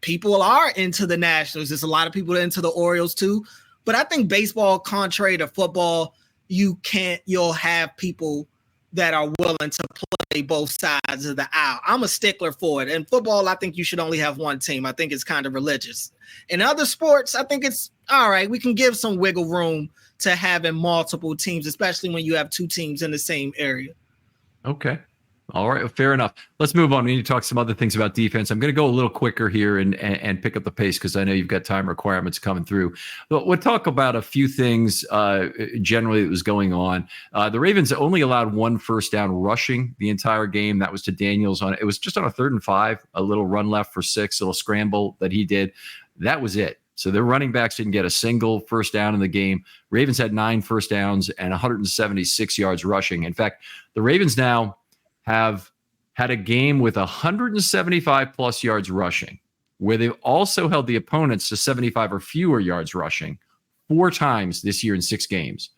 people are into the Nationals. There's a lot of people into the Orioles too. But I think baseball, contrary to football, you'll have people that are willing to play both sides of the aisle. I'm a stickler for it. In football, I think you should only have one team. I think it's kind of religious. In other sports, I think it's all right. We can give some wiggle room to having multiple teams, especially when you have two teams in the same area. Okay. All right. Fair enough. Let's move on. We need to talk some other things about defense. I'm going to go a little quicker here and pick up the pace because I know you've got time requirements coming through. But we'll talk about a few things generally that was going on. The Ravens only allowed one first down rushing the entire game. That was to Daniels it was just on a 3rd and 5, a little run left for 6, a little scramble that he did. That was it. So their running backs didn't get a single first down in the game. Ravens had 9 first downs and 176 yards rushing. In fact, the Ravens now have had a game with 175 plus yards rushing, where they've also held the opponents to 75 or fewer yards rushing 4 times this year in 6 games.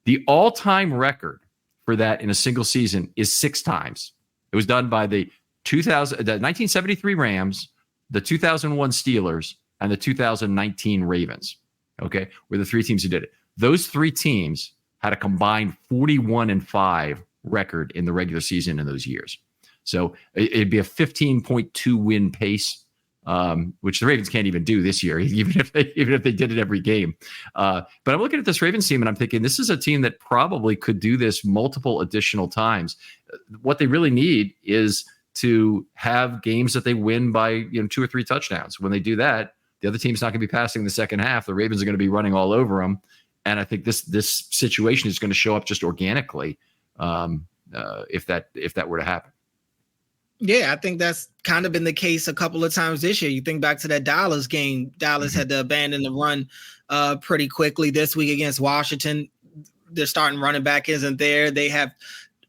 The all-time record for that in a single season is 6 times. It was done by the 1973 Rams, the 2001 Steelers, and the 2019 Ravens. Okay, were the 3 teams who did it. Those 3 teams had a combined 41-5 record in the regular season in those years. So it'd be a 15.2 win pace, which the Ravens can't even do this year, even if they did it every game. But I'm looking at this Ravens team and I'm thinking this is a team that probably could do this multiple additional times. What they really need is to have games that they win by 2 or 3 touchdowns. When they do that, the other team's not going to be passing the second half. The Ravens are going to be running all over them. And I think this situation is going to show up just organically if that were to happen. Yeah, I think that's kind of been the case a couple of times this year. You think back to that Dallas game. Dallas had to abandon the run pretty quickly this week against Washington. Their starting running back isn't there. They have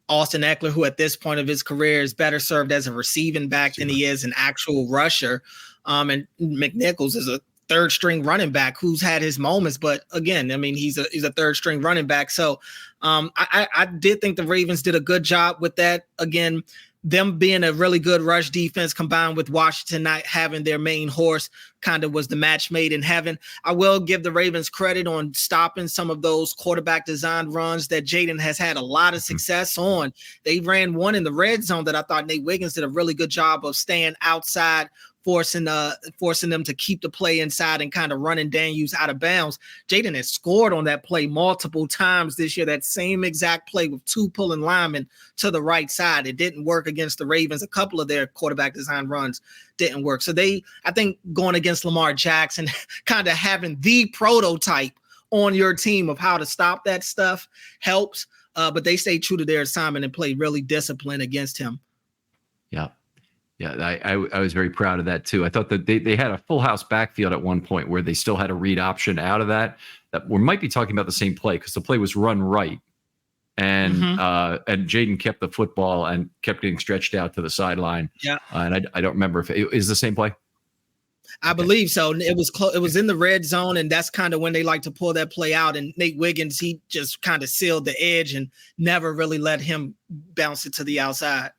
Austin Eckler, who at this point of his career is better served as a receiving back than he is an actual rusher. And McNichols is a 3rd string running back who's had his moments, but again, I mean, he's a 3rd string running back. So I did think the Ravens did a good job with that. Again, them being a really good rush defense combined with Washington not having their main horse kind of was the match made in heaven. I will give the Ravens credit on stopping some of those quarterback designed runs that Jaden has had a lot of success on. They ran one in the red zone that I thought Nate Wiggins did a really good job of staying outside, forcing them to keep the play inside and kind of running Daniels out of bounds. Jaden has scored on that play multiple times this year, that same exact play with 2 pulling linemen to the right side. It didn't work against the Ravens. A couple of their quarterback design runs didn't work. So I think going against Lamar Jackson, kind of having the prototype on your team of how to stop that stuff helps. But they stayed true to their assignment and played really disciplined against him. Yeah. Yeah, I was very proud of that too. I thought that they had a full house backfield at one point where they still had a read option out of that we might be talking about the same play because the play was run right. And Jaden kept the football and kept getting stretched out to the sideline. Yeah. And I don't remember if it is the same play. I believe so. It was it was in the red zone, and that's kind of when they like to pull that play out. And Nate Wiggins, he just kind of sealed the edge and never really let him bounce it to the outside.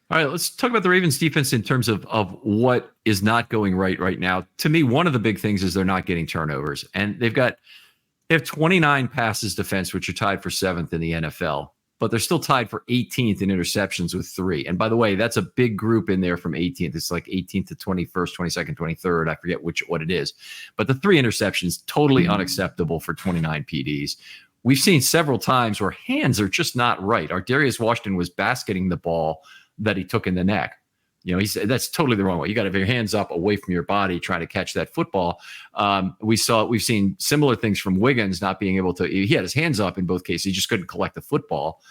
All right, let's talk about the Ravens defense in terms of what is not going right now. To me, one of the big things is they're not getting turnovers, and they have 29 passes defense, which are tied for 7th in the NFL, but they're still tied for 18th in interceptions with 3. And by the way, that's a big group in there from 18th. It's like 18th to 21st, 22nd, 23rd. I forget what it is, but the 3 interceptions totally unacceptable for 29 PDs. We've seen several times where hands are just not right. Darius Washington was basketing the ball that he took in the neck. He said that's totally the wrong way. You got to have your hands up away from your body trying to catch that football. We've seen similar things from Wiggins not being able to. He had his hands up in both cases. He just couldn't collect the football.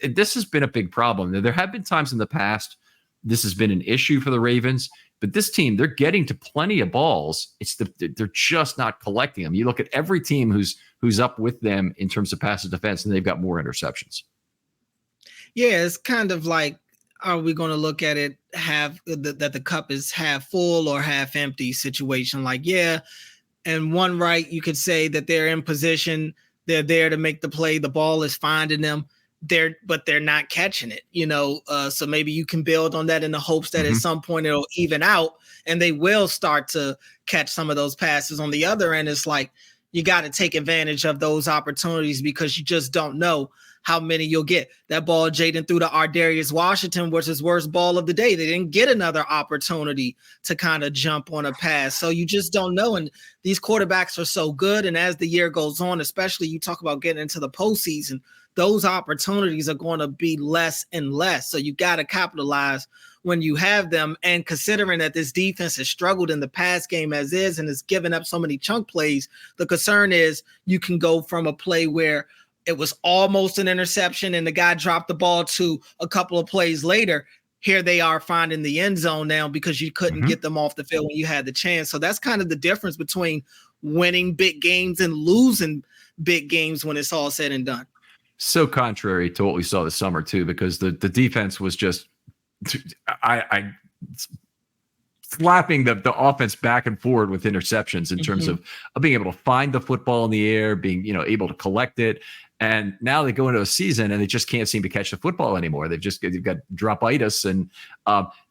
This has been a big problem. There have been times in the past this has been an issue for the Ravens, but this team, they're getting to plenty of balls. They're just not collecting them. You look at every team who's up with them in terms of passive defense, and they've got more interceptions. Yeah, it's kind of like, are we going to look at it that the cup is half full or half empty situation? Like, yeah, and one right, you could say that they're in position, they're there to make the play, the ball is finding them, but they're not catching it, so maybe you can build on that in the hopes that at some point it'll even out and they will start to catch some of those passes. On the other end, it's like you got to take advantage of those opportunities because you just don't know how many you'll get. That ball Jaden threw to Darius Washington was his worst ball of the day. They didn't get another opportunity to kind of jump on a pass. So you just don't know. And these quarterbacks are so good. And as the year goes on, especially you talk about getting into the postseason, those opportunities are going to be less and less. So you got to capitalize when you have them. And considering that this defense has struggled in the pass game as is and has given up so many chunk plays, the concern is you can go from a play where it was almost an interception and the guy dropped the ball to a couple of plays later. Here they are finding the end zone now because you couldn't get them off the field when you had the chance. So that's kind of the difference between winning big games and losing big games when it's all said and done. So contrary to what we saw this summer too, because the defense was just slapping the offense back and forward with interceptions in terms of being able to find the football in the air, being able to collect it. And now they go into a season and they just can't seem to catch the football anymore. They've got dropitis, and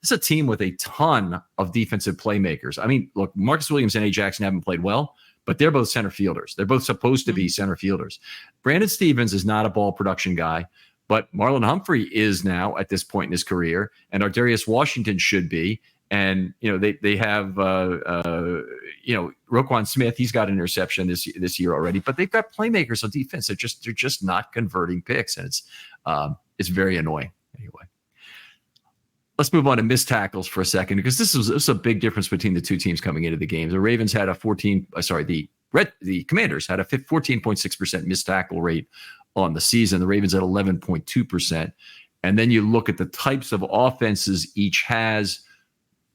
it's a team with a ton of defensive playmakers. I mean, look, Marcus Williams and A. Jackson haven't played well, but they're both center fielders. They're both supposed to be center fielders. Brandon Stephens is not a ball production guy, but Marlon Humphrey is now at this point in his career, and Darius Washington should be. And they have Roquan Smith. He's got an interception this year already, but they've got playmakers on defense. They're just not converting picks, and it's very annoying. Anyway, let's move on to missed tackles for a second, because this is a big difference between the two teams coming into the game. The Ravens had the Commanders had a 14.6% missed tackle rate on the season. The Ravens had 11.2%, and then you look at the types of offenses each has.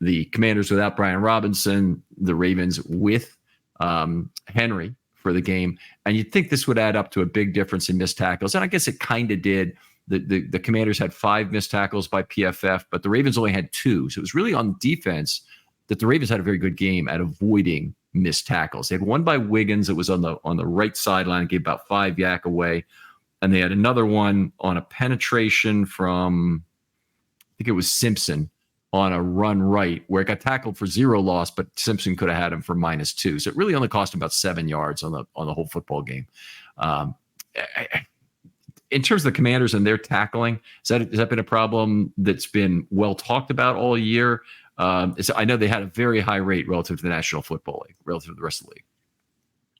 The Commanders without Brian Robinson, the Ravens with Henry for the game. And you'd think this would add up to a big difference in missed tackles. And I guess it kind of did. The Commanders had 5 missed tackles by PFF, but the Ravens only had 2. So it was really on defense that the Ravens had a very good game at avoiding missed tackles. They had one by Wiggins that was on the right sideline, gave about 5 yak away. And they had another one on a penetration from, I think it was Simpson, on a run right where it got tackled for 0 loss, but Simpson could have had him for -2. So it really only cost him about 7 yards on the whole football game. In terms of the Commanders and their tackling, has that been a problem that's been well talked about all year? I know they had a very high rate relative to the National Football League, relative to the rest of the league.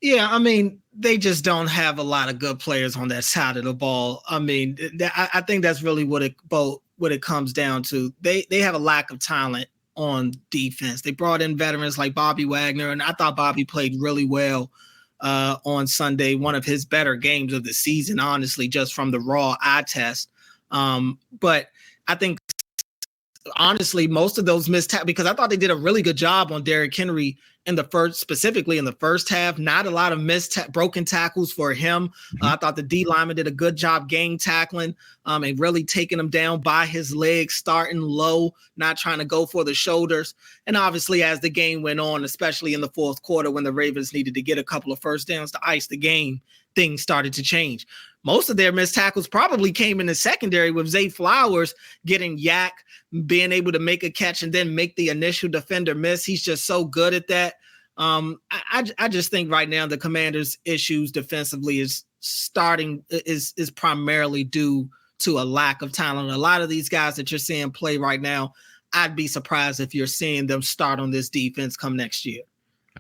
Yeah, I mean, they just don't have a lot of good players on that side of the ball. I mean, I think that's really what it comes down to. They have a lack of talent on defense. They brought in veterans like Bobby Wagner, and I thought Bobby played really well on Sunday, one of his better games of the season, honestly, just from the raw eye test. But I think, honestly, most of those missed because I thought they did a really good job on Derrick Henry specifically in the first half. Not a lot of broken tackles for him. I thought the D lineman did a good job gang tackling and really taking him down by his legs, starting low, not trying to go for the shoulders. And obviously, as the game went on, especially in the fourth quarter, when the Ravens needed to get a couple of first downs to ice the game, things started to change. most of their missed tackles probably came in the secondary with Zay Flowers getting yak, being able to make a catch and then make the initial defender miss. He's just so good at that. I just think right now the Commanders' issues defensively is primarily due to a lack of talent. A lot of these guys that you're seeing play right now, I'd be surprised if you're seeing them start on this defense come next year.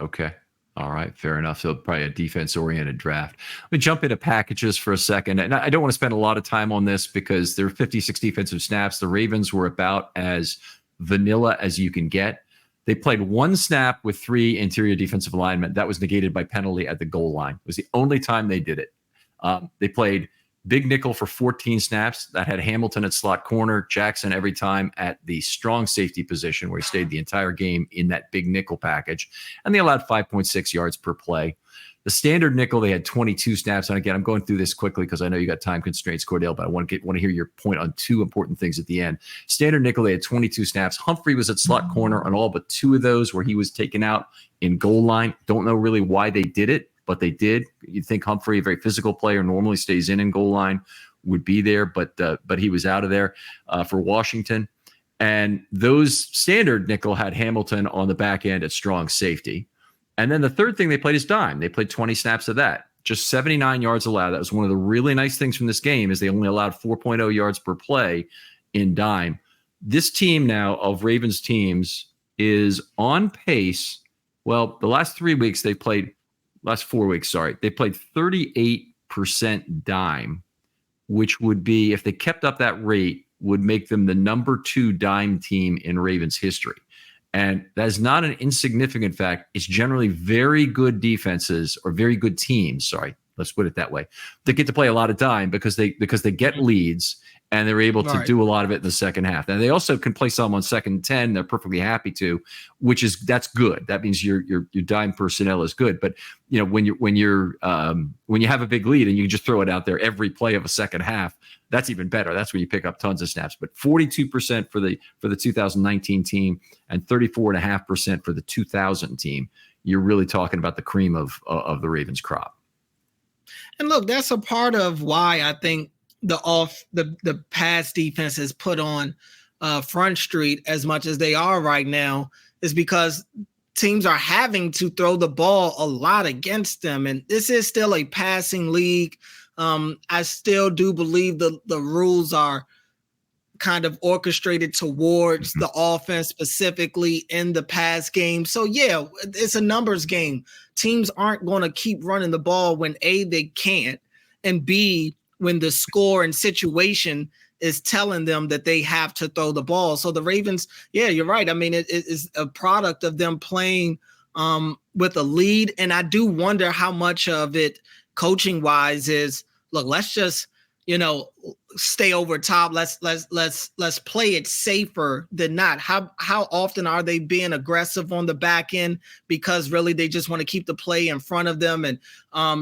Okay. All right. Fair enough. So probably a defense-oriented draft. Let me jump into packages for a second. And I don't want to spend a lot of time on this because there are 56 defensive snaps. The Ravens were about as vanilla as you can get. They played one snap with 3 interior defensive linemen. That was negated by penalty at the goal line. It was the only time they did it. They played big nickel for 14 snaps. That had Hamilton at slot corner, Jackson every time at the strong safety position where he stayed the entire game in that big nickel package. And they allowed 5.6 yards per play. The standard nickel, they had 22 snaps. And again, I'm going through this quickly because I know you got time constraints, Cordell, but I want to hear your point on 2 important things at the end. Standard nickel, they had 22 snaps. Humphrey was at slot corner on all but 2 of those where he was taken out in goal line. Don't know really why they did it, but they did. You'd think Humphrey, a very physical player, normally stays in goal line, would be there, but he was out of there for Washington. And those standard nickel had Hamilton on the back end at strong safety. And then the third thing they played is dime. They played 20 snaps of that. Just 79 yards allowed. That was one of the really nice things from this game is they only allowed 4.0 yards per play in dime. This team now of Ravens teams is on pace. Well, the last 4 weeks, they played 38% dime, which would be, if they kept up that rate, would make them the number 2 dime team in Ravens history. And that is not an insignificant fact. It's generally very good defenses or very good teams. Sorry, let's put it that way. They get to play a lot of dime because they get leads and they're able to do a lot of it in the second half. And they also can play some on 2nd and 10. They're perfectly happy to, that's good. That means your dime personnel is good. But you know, when you have a big lead and you can just throw it out there every play of a second half, that's even better. That's when you pick up tons of snaps. But 42% for the 2019 team and 34.5% for the 2000 team. You're really talking about the cream of the Ravens crop. And look, that's a part of why I think the pass defense is put on Front Street as much as they are right now is because teams are having to throw the ball a lot against them. And this is still a passing league. I still do believe the rules are kind of orchestrated towards the offense, specifically in the pass game. So yeah, it's a numbers game. Teams aren't going to keep running the ball when A, they can't, and B, when the score and situation is telling them that they have to throw the ball. So the Ravens, yeah, you're right. I mean, it is a product of them playing with a lead. And I do wonder how much of it coaching wise is, look, let's just, stay over top. Let's play it safer than not. How often are they being aggressive on the back end because really they just want to keep the play in front of them and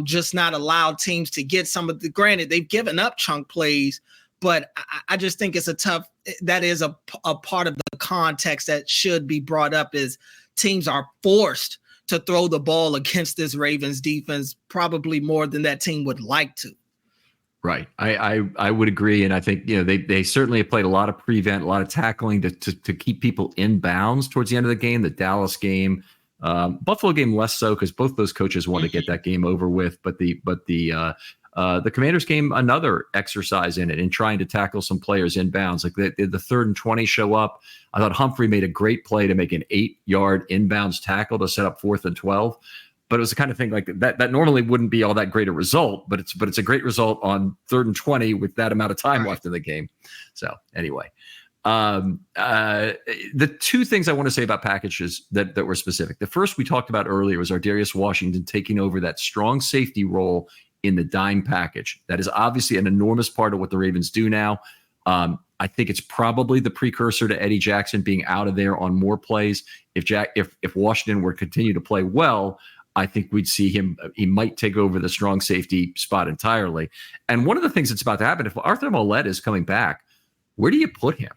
just not allow teams to get some of the, granted, they've given up chunk plays, but I just think it's that is a part of the context that should be brought up is teams are forced to throw the ball against this Ravens defense, probably more than that team would like to. Right. I would agree. And I think, they certainly have played a lot of prevent, a lot of tackling to keep people in bounds towards the end of the game. The Dallas game, Buffalo game less so because both those coaches want to get that game over with. But the Commanders game, another exercise in it in trying to tackle some players in bounds. Like the 3rd and 20 show up. I thought Humphrey made a great play to make an 8-yard inbounds tackle to set up 4th and 12. But it was the kind of thing like that normally wouldn't be all that great a result, but it's a great result on 3rd and 20 with that amount of time left in the game. So anyway, the 2 things I want to say about packages that were specific. The first we talked about earlier was Ardarius Washington taking over that strong safety role in the dime package. That is obviously an enormous part of what the Ravens do now. I think it's probably the precursor to Eddie Jackson being out of there on more plays. If Washington were to continue to play well, I think we'd see him. He might take over the strong safety spot entirely. And one of the things that's about to happen, if Arthur Maulet is coming back, where do you put him?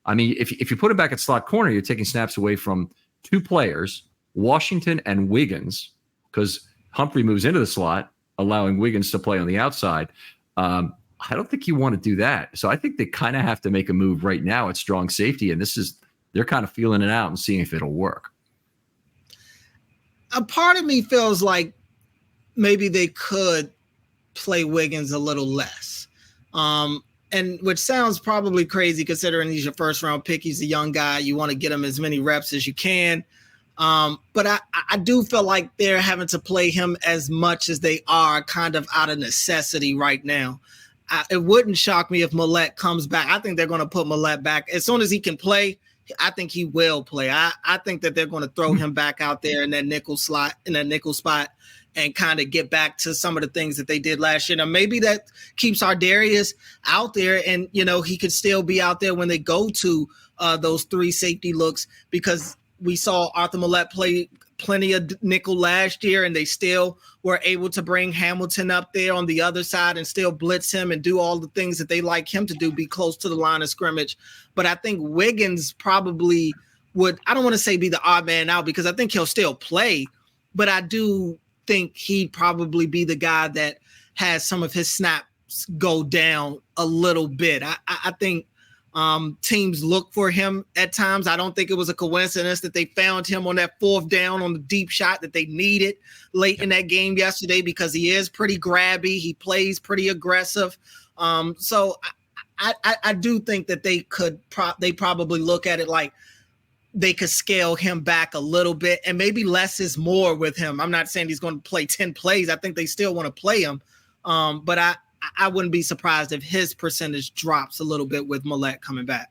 I mean, if you put him back at slot corner, you're taking snaps away from 2 players, Washington and Wiggins, because Humphrey moves into the slot, allowing Wiggins to play on the outside. I don't think you want to do that. So I think they kind of have to make a move right now at strong safety. And they're kind of feeling it out and seeing if it'll work. A part of me feels like maybe they could play Wiggins a little less. And which sounds probably crazy considering he's your first round pick. He's a young guy. You want to get him as many reps as you can. But I do feel like they're having to play him as much as they are kind of out of necessity right now. It wouldn't shock me if Millette comes back. I think they're going to put Millette back as soon as he can play. I think he will play. I think that they're going to throw him back out there in that nickel spot and kind of get back to some of the things that they did last year. Now, maybe that keeps Ardarius out there and, he could still be out there when they go to those 3 safety looks, because we saw Arthur Millette play plenty of nickel last year and they still were able to bring Hamilton up there on the other side and still blitz him and do all the things that they like him to do, be close to the line of scrimmage. But I think Wiggins probably would, I don't want to say be the odd man out because I think he'll still play, but I do think he'd probably be the guy that has some of his snaps go down a little bit. I think teams look for him at times. I don't think it was a coincidence that they found him on that 4th down on the deep shot that they needed late in that game yesterday, because he is pretty grabby. He plays pretty aggressive. So I do think that they could they probably look at it like they could scale him back a little bit, and maybe less is more with him. I'm not saying he's going to play 10 plays. I think they still want to play him. But I wouldn't be surprised if his percentage drops a little bit with Millette coming back.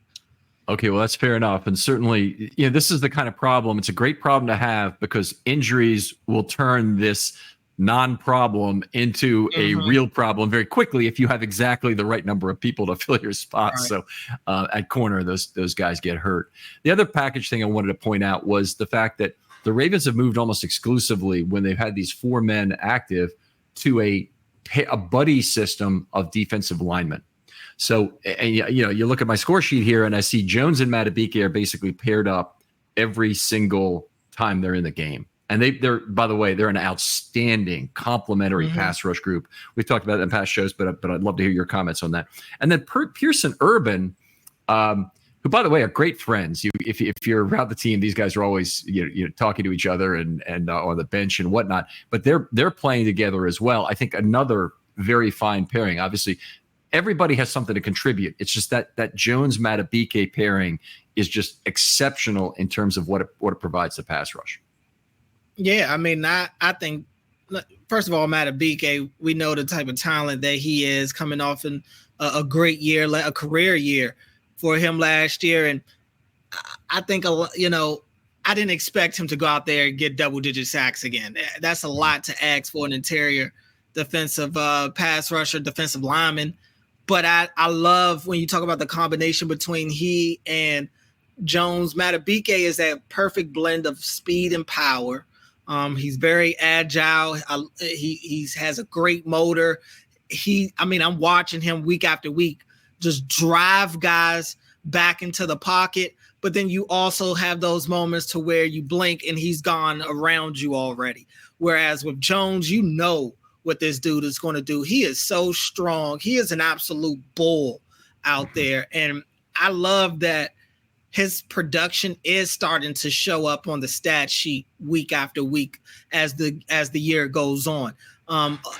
Okay, well, that's fair enough. And certainly, this is the kind of problem. It's a great problem to have because injuries will turn this non-problem into a real problem very quickly if you have exactly the right number of people to fill your spots. Right. So at corner, those guys get hurt. The other package thing I wanted to point out was the fact that the Ravens have moved almost exclusively when they've had these 4 men active to a buddy system of defensive linemen. So, and you look at my score sheet here and I see Jones and Madubuike are basically paired up every single time they're in the game. And they're, by the way, they're an outstanding complementary pass rush group. We've talked about that in past shows, but I'd love to hear your comments on that. And then Pearson Urban, who, by the way, are great friends. If you're around the team, these guys are always talking to each other and on the bench and whatnot. But they're playing together as well. I think another very fine pairing. Obviously, everybody has something to contribute. It's just that Jones Madubuike pairing is just exceptional in terms of what it provides to pass rush. Yeah, I mean, I think, first of all, Madubuike, we know the type of talent that he is, coming off in a great year, a career year for him last year. And I think, I didn't expect him to go out there and get double-digit sacks again. That's a lot to ask for an interior defensive pass rusher, defensive lineman. But I love when you talk about the combination between he and Jones. Madubuike is that perfect blend of speed and power. He's very agile. He has a great motor. I'm watching him week after week just drive guys back into the pocket. But then you also have those moments to where you blink and he's gone around you already. Whereas with Jones, what this dude is going to do. He is so strong. He is an absolute bull out there. And I love that his production is starting to show up on the stat sheet week after week as the year goes on.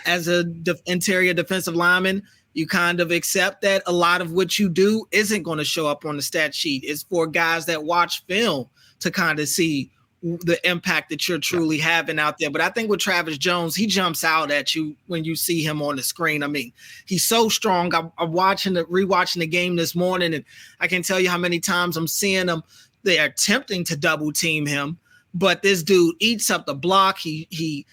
As a interior defensive lineman, you kind of accept that a lot of what you do isn't going to show up on the stat sheet. It's for guys that watch film to kind of see the impact that you're truly having out there. But I think with Travis Jones, he jumps out at you when you see him on the screen. I mean, he's so strong. I'm rewatching the game this morning, and I can tell you how many times I'm seeing them. They are attempting to double team him, but this dude eats up the block. He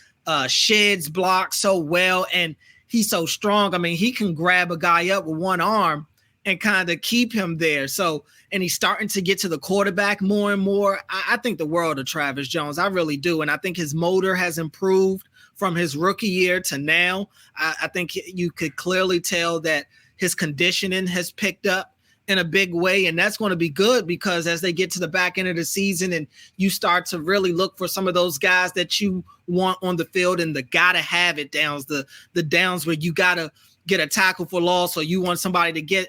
sheds blocks so well, and he's so strong. I mean, he can grab a guy up with one arm and kind of keep him there. So, and he's starting to get to the quarterback more and more. I think the world of Travis Jones. I really do. And I think his motor has improved from his rookie year to now. I think you could clearly tell that his conditioning has picked up in a big way. And that's going to be good because as they get to the back end of the season and you start to really look for some of those guys that you want on the field and the gotta have it downs, the downs where you gotta get a tackle for loss, or you want somebody to get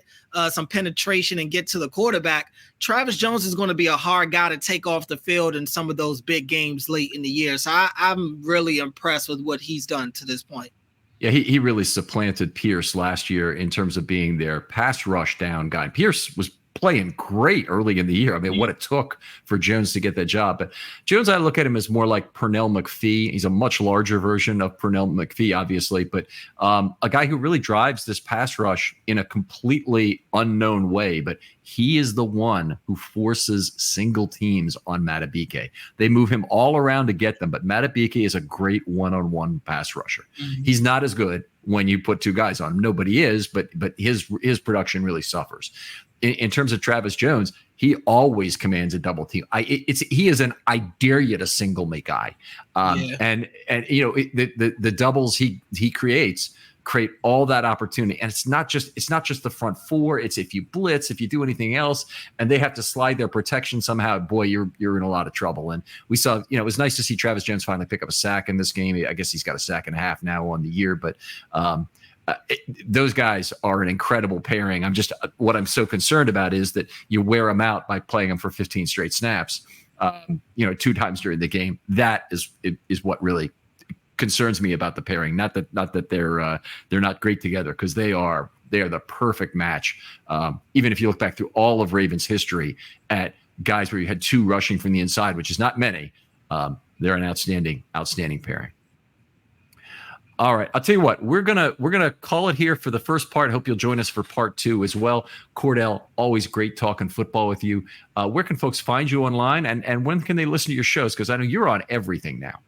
some penetration and get to the quarterback, Travis Jones is going to be a hard guy to take off the field in some of those big games late in the year. So I'm really impressed with what he's done to this point. Yeah, he really supplanted Pierce last year in terms of being their pass rush down guy. Pierce was playing great early in the year. I mean, what it took for Jones to get that job. But Jones, I look at him as more like Pernell McPhee. He's a much larger version of Pernell McPhee, obviously, but a guy who really drives this pass rush in a completely unknown way. But he is the one who forces single teams on Madubuike. They move him all around to get them, but Madubuike is a great one-on-one pass rusher. Mm-hmm. He's not as good when you put two guys on him. Nobody is, but his production really suffers. In terms of Travis Jones, he always commands a double team. He is an I dare you to single me guy, and you know the doubles he create all that opportunity. And it's not just the front four. It's if you blitz, if you do anything else, and they have to slide their protection somehow. Boy, you're in a lot of trouble. And we saw, you know, it was nice to see Travis Jones finally pick up a sack in this game. I guess he's got a sack and a half now on the year, but. Those guys are an incredible pairing. What I'm so concerned about is that you wear them out by playing them for 15 straight snaps, you know, 2 times during the game. That is what really concerns me about the pairing. Not that they're not great together, because they are the perfect match. Even if you look back through all of Ravens history at guys where you had 2 rushing from the inside, which is not many, they're an outstanding pairing. All right, I'll tell you what, we're gonna call it here for the first part. I hope you'll join us for part 2 as well. Cordell, always great talking football with you. Where can folks find you online, and when can they listen to your shows? Because I know you're on everything now.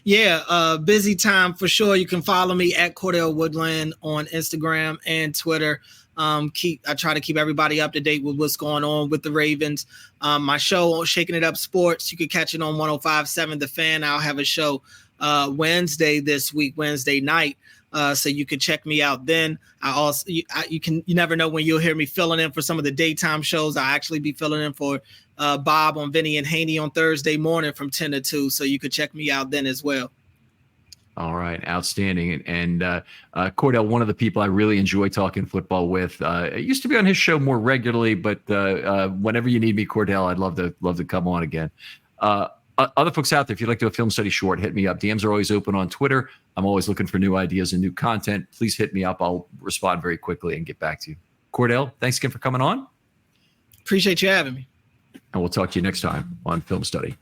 Yeah, busy time for sure. You can follow me at Cordell Woodland on Instagram and Twitter. I try to keep everybody up to date with what's going on with the Ravens. My show, Shaking It Up Sports, you can catch it on 105.7 The Fan. I'll have a show Wednesday this week, Wednesday night. So you can check me out then. You never know when you'll hear me filling in for some of the daytime shows. I'll actually be filling in for Bob on Vinny and Haney on Thursday morning from 10 to 2. So you could check me out then as well. All right. Outstanding. And Cordell, one of the people I really enjoy talking football with, I used to be on his show more regularly, but whenever you need me, Cordell, I'd love to come on again. Other folks out there, if you'd like to do a film study short, hit me up. DMs are always open on Twitter. I'm always looking for new ideas and new content. Please hit me up. I'll respond very quickly and get back to you. Cordell, thanks again for coming on. Appreciate you having me. And we'll talk to you next time on Film Study.